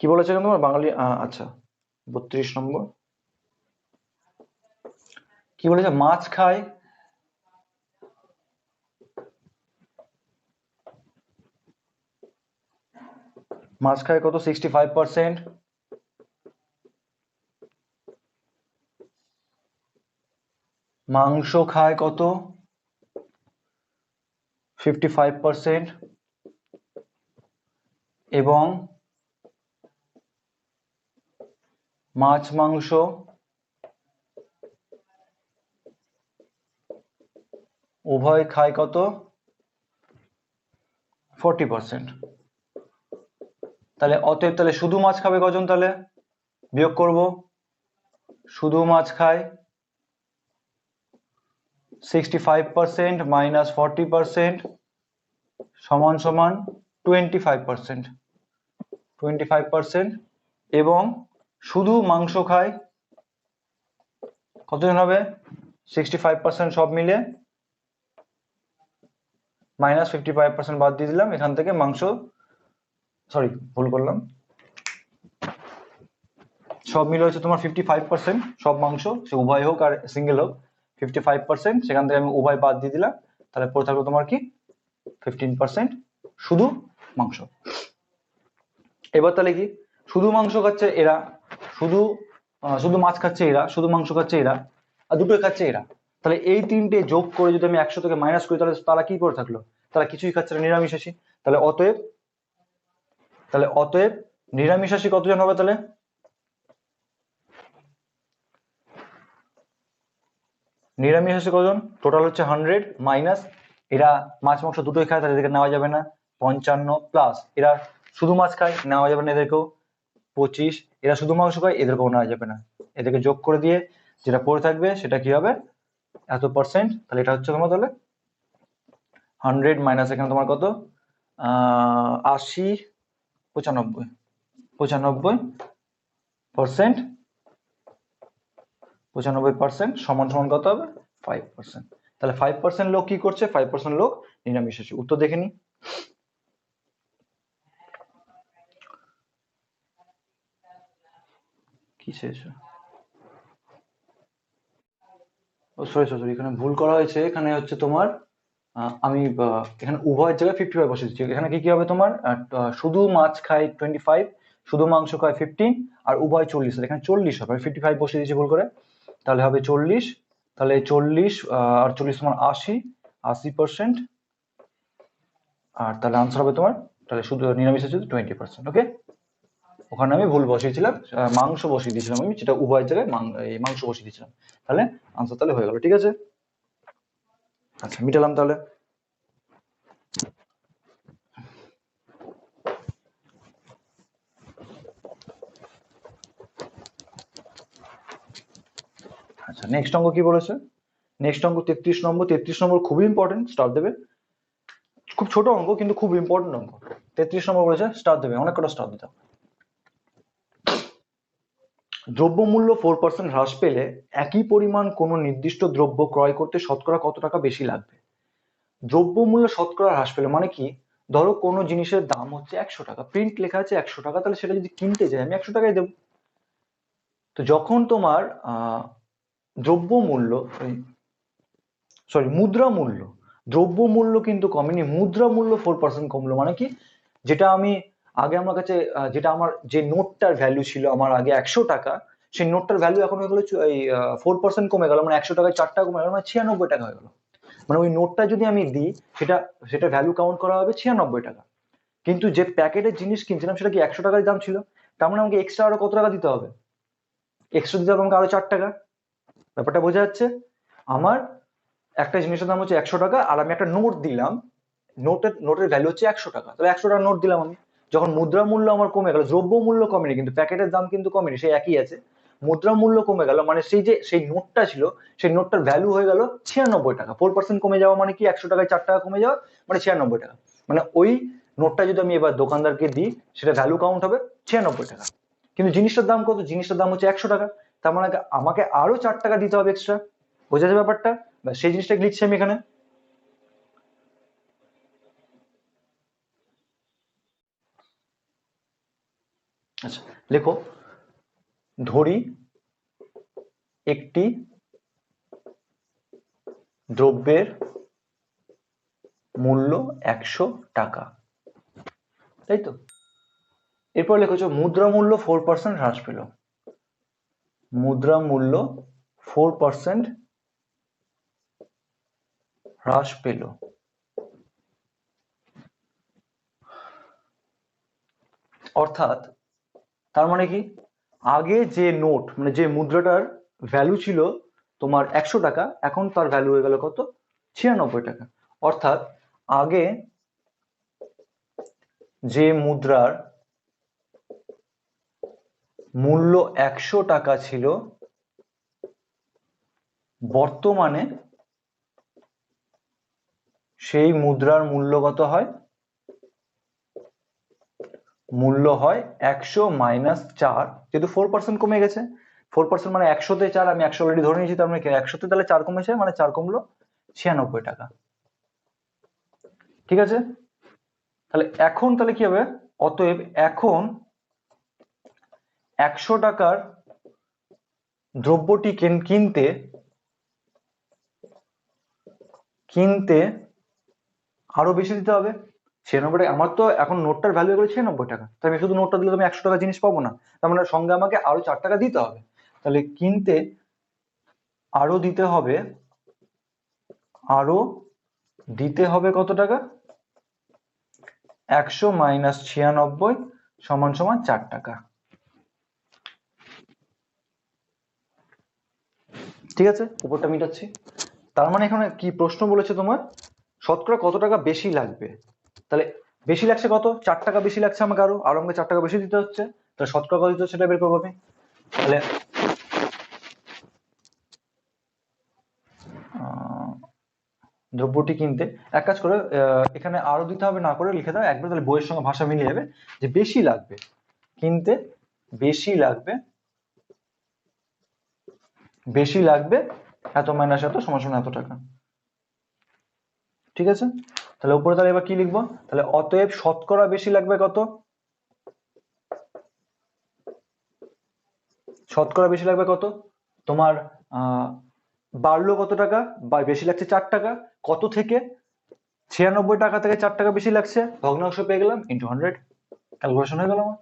কি বলেছে তোমার বাঙালি, আচ্ছা 32 নম্বর কি বলেছে? মাছ খায়, মাছ খায় কত? 65%। মাংস খায় কত? 55%। এবং মাছ মাংস উভয় খায় কত? 40%। তাহলে অতএব তাহলে শুধু মাছ খাবে কজন? তাহলে বিয়োগ করব, শুধু মাছ খায় 65% মাইনাস 40% সমান সমান 25%। 25% এবং শুধু মাংস খায় কতজন হবে? 65% সব মিলে মাইনাস 55% বাদ দিয়ে দিলাম, এখান থেকে মাংস, সরি ভুল করলাম, সব মিলে হচ্ছে তোমার 55%, সব মাংস সে উভয় হোক আর সিঙ্গেল হোক 55%, সেখান থেকে আমি উভয় বাদ দিয়ে দিলাম, তাহলে পড়ে থাকলো তোমার কি 15% শুধু মাংস। এবার তাহলে কি শুধু মাংস খাচ্ছে এরা, শুধু শুধু মাছ খাচ্ছে এরা, শুধু মাংস খাচ্ছে এরা, আর দুটোই খাচ্ছে এরা, তাহলে এই তিনটে যোগ করে যদি আমি 100 থেকে মাইনাস করি তাহলে তারা কি করে থাকলো? তারা কিছুই খাচ্ছে না, নিরামিষাশী। তাহলে অতএব, তাহলে অতএব নিরামিষাশী কতজন হবে? তাহলে নিরামিষাশী কজন? টোটাল হচ্ছে 100 মাইনাস, এরা মাছ মাংস দুটোই খায় তাহলে এদেরকে নেওয়া যাবে না, 55 প্লাস এরা শুধু মাছ খায় নেওয়া যাবে না এদেরকেও, 25 এরা শুধু মাংস খায় এদেরকেও নেওয়া যাবে না। এদেরকে যোগ করে দিয়ে যেটা পড়ে থাকবে সেটা কি হবে? এত পার্সেন্ট। তাহলে এটা হচ্ছে তোমার তাহলে 100 মাইনাস এখানে তোমার কত? 80, 95, 95% 95% সমান সমান কত হবে? 5%। তাহলে 5% লোক কি করছে? 5% লোক নিরামিষাশী। উত্তর দেখে নি। কি চেয়েছো? ও সরি সরি, এখানে ভুল করা হয়েছে। এখানে হচ্ছে তোমার আমি এখানে উভয়ের জায়গায় 55 বসে দিচ্ছি। এখানে কি কি হবে তোমার, শুধু মাছ খায় 25, শুধু মাংস খায় 15, আর উভয় 40। এখানে 40 হবে, 55 বসে দিয়েছি ভুল করে, তাহলে হবে 40। তাহলে 40 আর 40 তোমার 80, 80%। আর তাহলে আনসার হবে তোমার, তাহলে শুধু নিরামিষ হচ্ছে 20%। ওকে, ওখানে আমি ভুল বসিয়েছিলাম, মাংস বসিয়ে দিয়েছিলাম আমি, যেটা উভয়ের জায়গায় এই মাংস বসিয়ে দিয়েছিলাম। তাহলে আনসার তাহলে হয়ে গেল। ঠিক আছে, আচ্ছা মিটালাম তাহলে। আচ্ছা নেক্সট অঙ্ক কি বলেছে? নেক্সট অঙ্ক 33 নম্বর। 33 নম্বর খুবই ইম্পর্টেন্ট, স্টার দেবে। খুব ছোট অঙ্ক কিন্তু খুব ইম্পর্টেন্ট অঙ্ক। 33 নম্বর বলেছে স্টার দেবে, অনেক কটা স্টার দিতে হবে। দ্রব্যমূল্য 4% হ্রাস পেলে একই পরিমাণ কোনো নির্দিষ্ট দ্রব্য ক্রয় করতে শতকরা কত টাকা বেশি লাগবে? দ্রব্যমূল্য শতকরা হ্রাস পেলে মানে কি, ধরো কোনো জিনিসের দাম হচ্ছে 100 টাকা, প্রিন্ট লেখা আছে 100 টাকা, তাহলে সেটা যদি কিনতে যাই আমি 100 টাকায় দেবো। তো যখন তোমার দ্রব্যমূল্য, সরি মুদ্রা মূল্য, দ্রব্য মূল্য কিন্তু কমেনি, মুদ্রা মূল্য 4% কমলো। মানে কি, যেটা আমি আগে আমার কাছে যেটা আমার যে নোটটার ভ্যালু ছিল আমার আগে 100 টাকা, সেই নোটটার ভ্যালু এখন হয়ে গেলো এই 4% কমে গেল, মানে 100 টাকায় 4 টাকা কমে গেল, মানে 96 টাকা হয়ে গেল। মানে ওই নোটটা যদি আমি দিই, সেটা সেটা ভ্যালু কাউন্ট করা হবে 96 টাকা। কিন্তু যে প্যাকেটের জিনিস কিনছিলাম সেটা কি 100 টাকার দাম ছিল, তার মানে আমাকে এক্সট্রা আরো কত টাকা দিতে হবে? এক্সট্রা দিতে হবে আমাকে আরো 4 টাকা। ব্যাপারটা বোঝা যাচ্ছে? আমার একটা জিনিসের দাম হচ্ছে 100 টাকা, আর আমি একটা নোট দিলাম, নোটের ভ্যালু হচ্ছে 100 টাকা, তাহলে 100 টাকা নোট দিলাম আমি। যখন মুদ্রা মূল্য আমার কমে গেল, দ্রব্য মূল্য কমেনি কিন্তু প্যাকেটের দাম কিন্তু কমেনি, সেই একই আছে, মুদ্রা মূল্য কমে গেল, মানে সেই যে সেই নোটটা ছিল সেই নোটটার ভ্যালু হয়ে গেল 96 টাকা। 4% কমে যাওয়া মানে কি, 100 টাকায় 4 টাকা কমে যাওয়া, মানে 96 টাকা। মানে ওই নোটটা যদি আমি এবার দোকানদারকে দিই, সেটা ভ্যালু কাউন্ট হবে 96 টাকা। কিন্তু জিনিসটার দাম কত? জিনিসটার দাম হচ্ছে 100 টাকা, তার মানে আমাকে আরো 4 টাকা দিতে হবে এক্সট্রা। বোঝা যাচ্ছে ব্যাপারটা? সেই জিনিসটা লিখছি আমি এখানে। আচ্ছা লেখো, ধরি একটি দ্রব্যের মূল্য 100 টাকা, তাই তো? এরপর লেখো মুদ্রা মূল্য 4% হ্রাস পেল। মুদ্রা মূল্য 4% হ্রাস পেল, অর্থাৎ তার মানে কি, আগে যে নোট মানে যে মুদ্রাটার ভ্যালু ছিল তোমার 100 টাকা, এখন তার ভ্যালু হয়ে গেল কত? 96 টাকা। অর্থাৎ আগে যে মুদ্রার মূল্য 100 টাকা ছিল, বর্তমানে সেই মুদ্রার মূল্য কত হয়? মূল্য হয় 100 মাইনাস 4, যেহেতু 4% কমে গেছে। 4% মানে 100-তে 4, আমি 100 অলরেডি ধরে নিয়েছি, তার মানে 100-তে তাহলে 4 কমেছে, মানে 4 কমলো 96 টাকা। ঠিক আছে, তাহলে এখন তাহলে কি হবে? অতএব এখন 100 টাকার দ্রব্যটি কিনতে কিনতে আরো বেশি দিতে হবে 96 টাকা। আমার তো এখন নোটটার ভ্যালু হয়ে গেলো 96 টাকা, তাই আমি শুধু নোটটা দিলে আমি 100 টাকা জিনিস পাবো না, তার মানে সঙ্গে আমাকে আরো 4 টাকা দিতে হবে। তাহলে কিনতে আরো দিতে হবে, আরো দিতে হবে কত টাকা? 100 মাইনাস 96 সমান সমান 4 টাকা। ঠিক আছে, উপরটা মিটাচ্ছি। তার মানে এখানে কি প্রশ্ন বলেছে তোমার, শতকরা কত টাকা বেশি লাগবে? তাহলে বেশি লাগছে কত? 4 টাকা বেশি লাগছে আমাকে, আরো আরো আমাকে 4 টাকা বেশি দিতে হচ্ছে, তাহলে শতকরা কত দিতে হচ্ছে সেটা বের করবো আমি। তাহলে দ্রব্যটি কিনতে, এক কাজ করে এখানে আরো দিতে হবে না করে লিখে দাও একবার, তাহলে বইয়ের সঙ্গে ভাষা মিলিয়ে যাবে, যে বেশি লাগবে, কিনতে বেশি লাগবে, বেশি লাগবে এত মাইনাস এত সমান সমান এত টাকা। ঠিক আছে, তাহলে উপরে তাহলে এবার কি লিখবো? তাহলে অতএব শতকরা বেশি লাগবে কত? শতকরা বেশি লাগবে কত, তোমার বাড়লো কত টাকা, বা বেশি লাগছে 4 টাকা, কত থেকে, 96 টাকা থেকে 4 টাকা বেশি লাগছে, ভগ্নাংশ পেয়ে গেলাম, ইন্টু 100, ক্যালকুলেশন হয়ে গেল আমার।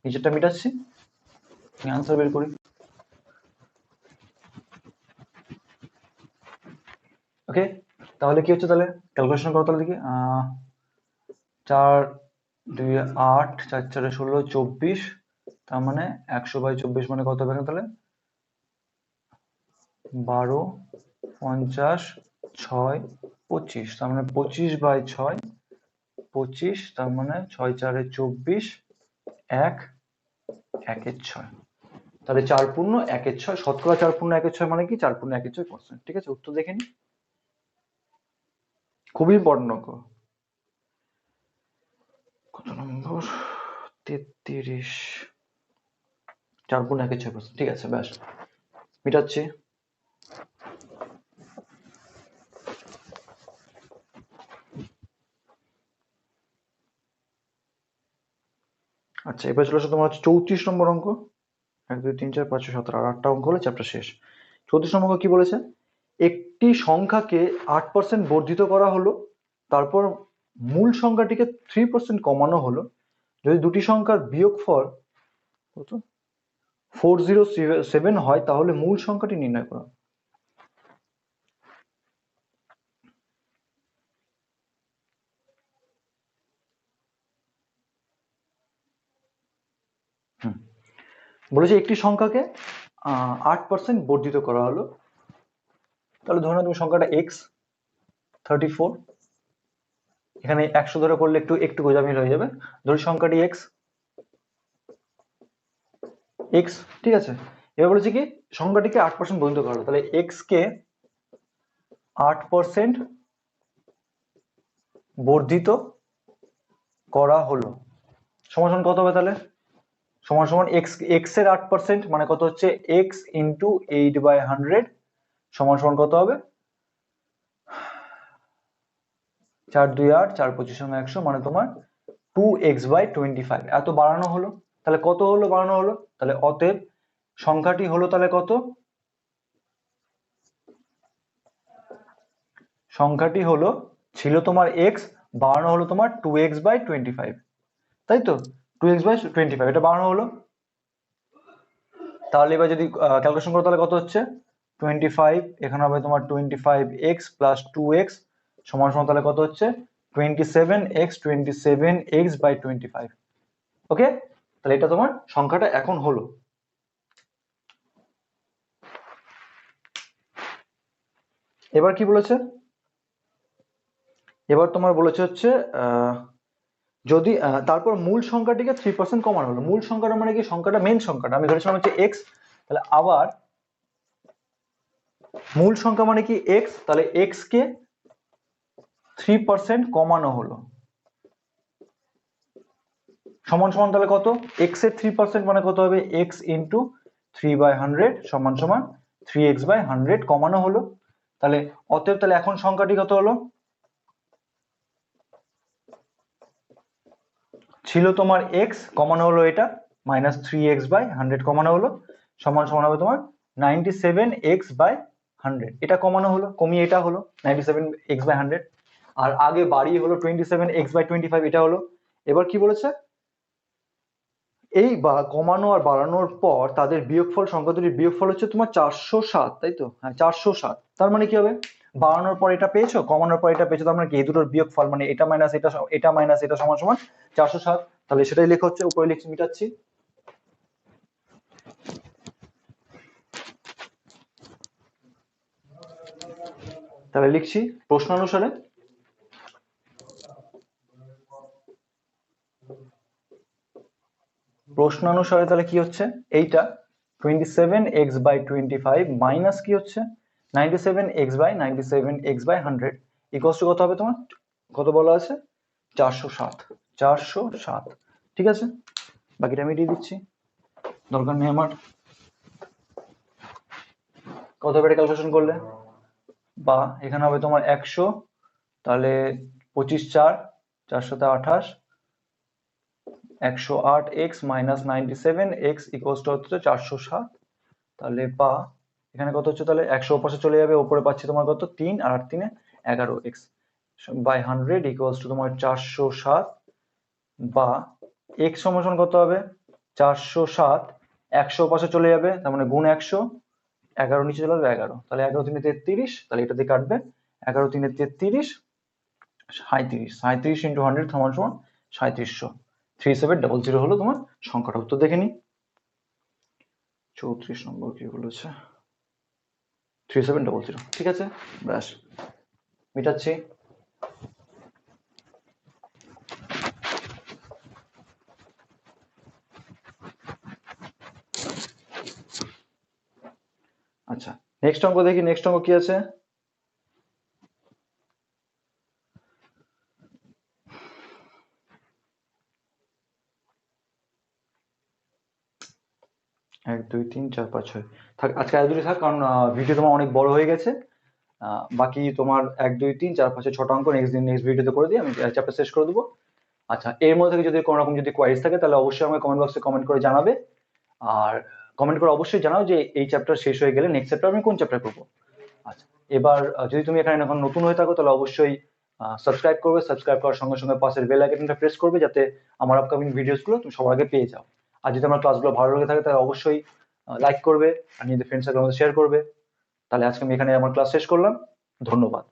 নিচেরটা মিটাচ্ছি, আনসার বের করি। ওকে, তাহলে কি হচ্ছে, তাহলে ক্যালকুলেশন করো তাহলে দেখি। 4 2 8 4 4 16 24, তার মানে 100/24 মানে কত হবে তাহলে 12 50 6 25, তার মানে 25/6 25, তার মানে 6 4 24, 1 1 6, তাহলে 4.1/6, শতকরা 4.1/6 মানে কি 4.1/6%। ঠিক আছে, উত্তর দেখে নি, খুবই ইম্পর্টেন্ট অঙ্ক। কত নম্বর, 33, 4.1/6%। ঠিক আছে, ব্যাস মিটাচ্ছি। আচ্ছা, এবার চলে আসো তোমার হচ্ছে 34 নম্বর অঙ্ক। 1 2 3 4 5 6 7 আর 8টা অঙ্ক হলে চ্যাপ্টার শেষ। 34 নম্বর অঙ্ক কি বলেছে, একটি সংখ্যাকে 8% বর্ধিত করা হলো, তারপর মূল সংখ্যাটিকে 3% কমানো হলো, যদি দুটি সংখ্যার বিয়োগফল কত 407 হয় তাহলে মূল সংখ্যাটি নির্ণয় করো। বলেছে একটি সংখ্যাকে 8% বর্ধিত করা হলো, তাহলে ধরো তুমি সংখ্যাটা x 34, এখানে 100 ধরে করলে একটু একটু গোজামিল হয়ে যাবে, ধরি সংখ্যাটি x, ঠিক আছে। এবার বলেছে কি সংখ্যাটিকে 8% বর্ধিত করা হলো, তাহলে x কে 8% বর্ধিত করা হলো, সমান সমান কত হবে তাহলে, সমান সমান x এর 8% মানে কত হচ্ছে x ইন্টু 8/100 সমান সমান কত হবে 4 2 8 4 25 100, মানে তোমার 2x/25। এত বাড়ানো হলো, তাহলে কত হলো বাড়ানো হলো, তাহলে অতএব সংখ্যাটি হলো তাহলে কত, সংখ্যাটি হলো, ছিল তোমার x, বাড়ানো হলো তোমার 2x/25, তাই তো 2x/25, এটা বাড়ানো হলো। তাহলে এবার যদি ক্যালকুলেশন করো তাহলে কত হচ্ছে 25, এখানে হবে তোমার 25x + 2x সমান সমান তাহলে কত হচ্ছে 27x/25। ওকে, তাহলে এটা তোমার সংখ্যাটা এখন হলো। এবার কি বলেছে, এবার তোমার বলেছে হচ্ছে যদি তারপর মূল সংখ্যাটিকে 3% কমানো হলো, মূল সংখ্যাটা মানে কি সংখ্যাটা মেন সংখ্যাটা আমি ধরেছিলাম হচ্ছে x, তাহলে আবার মূল সংখ্যা মানে কি x, তাহলে x কে 3% কমানো হলো, সমান সমান তাহলে কত, x এর 3% মানে কত হবে x ইন্টু 3/100 সমান সমান 3x/100 কমানো হলো, তাহলে অতএব তাহলে এখন সংখ্যাটি কত হলো, ছিল তোমার x কমানো হলো এটা -3x/100 কমানো হলো, সমান সমান হবে তোমার 97x/100, এটা কমানো হলো, কমিয়ে এটা হলো 97x/100, আর আগে বাড়িয়ে হলো 27x/25, এটা হলো। এবার কি বলেছে, এই বা কমানো আর বাড়ানোর পর তাদের বিয়োগফল, সংখ্যা দুটির বিয়োগফল হচ্ছে তোমার 407, তাই তো, হ্যাঁ 407, তার মানে কি হবে বাড়ানোর পর এটা পেয়েছো, কমানোর পর এটা পেয়েছো, তার মানে কি এই দুটোর বিয়োগফল মানে এটা মাইনাস এটা, এটা মাইনাস এটা সমান সমান 407, তাহলে সেটাই লেখা হচ্ছে, উপরে লিখছি মিটাচ্ছি। তাহলে লিখছি প্রশ্ন অনুসারে, প্রশ্ন অনুসারে তাহলে কি হচ্ছে এইটা 27x/25 মাইনাস কি হচ্ছে 97x/100 ইকুয়ালস টু কত হবে তোমার, কত বলা আছে 407, 407, ঠিক আছে, বাকিটা আমি দিয়ে দিচ্ছি, দরকার নেই আমার। কত হবে ক্যালকুলেশন করলে, বা এখানে হবে তোমার 100, তাহলে 25 4 428, 108 x minus 97 x equals to হচ্ছে 407। তাহলে বা এখানে কত হচ্ছে, তাহলে 100 পাশে চলে যাবে, উপরে পাচ্ছি তোমার কত 3 আর 8 3 11 x বাই 100 ইকুয়ালস টু তোমার 407, বা x সমান কত হবে 407, 100 পাশে চলে যাবে তার মানে গুণ 100, 11 নিচে চলে আসবে 11, তাহলে 11 3 33, তাহলে এটা দিয়ে কাটবে 11 3 33, 37, 37 ইন্টু 100 সমান সমান 3700। 3700 হলো তোমার সংখ্যাটা। উত্তর দেখে নি। 34 নম্বর কি বলেছে, 3700। ঠিক আছে, ব্যাস মিটাচ্ছি। আচ্ছা, নেক্সট অঙ্ক দেখি। নেক্সট অঙ্ক কি আছে, এক দুই তিন চার পাঁচ ছয় থাক, আজকে এক দুটি থাক, কারণ ভিডিও তোমার অনেক বড় হয়ে গেছে। বাকি তোমার 1 2 3 4 5 6টা অঙ্ক নেক্সট ভিডিওতে করে দিই, আমি চ্যাপ্টার শেষ করে দেবো। আচ্ছা, এর মধ্যে থেকে যদি কোনো রকম যদি কোয়ারিজ থাকে তাহলে অবশ্যই আমাকে কমেন্ট বক্সে কমেন্ট করে জানাবে। আর কমেন্ট করে অবশ্যই জানাও যে এই চ্যাপ্টার শেষ হয়ে গেলে নেক্সট চ্যাপ্টার আমি কোন চ্যাপ্টার করবো। আচ্ছা, এবার যদি তুমি এখানে এখন নতুন হয়ে থাকো তাহলে অবশ্যই সাবস্ক্রাইব করবে। সাবস্ক্রাইব করার সঙ্গে সঙ্গে পাশের বেল আইকনটা প্রেস করবে, যাতে আমার আপকামিং ভিডিওসগুলো তুমি সবার আগে পেয়ে যাও। আর যদি আমার ক্লাসগুলো ভালো লেগে থাকে তাহলে অবশ্যই লাইক করবে আর নিজেদের ফ্রেন্ড সার্কেলের মধ্যে শেয়ার করবে। তাহলে আজকে আমি এখানে আমার ক্লাস শেষ করলাম। ধন্যবাদ।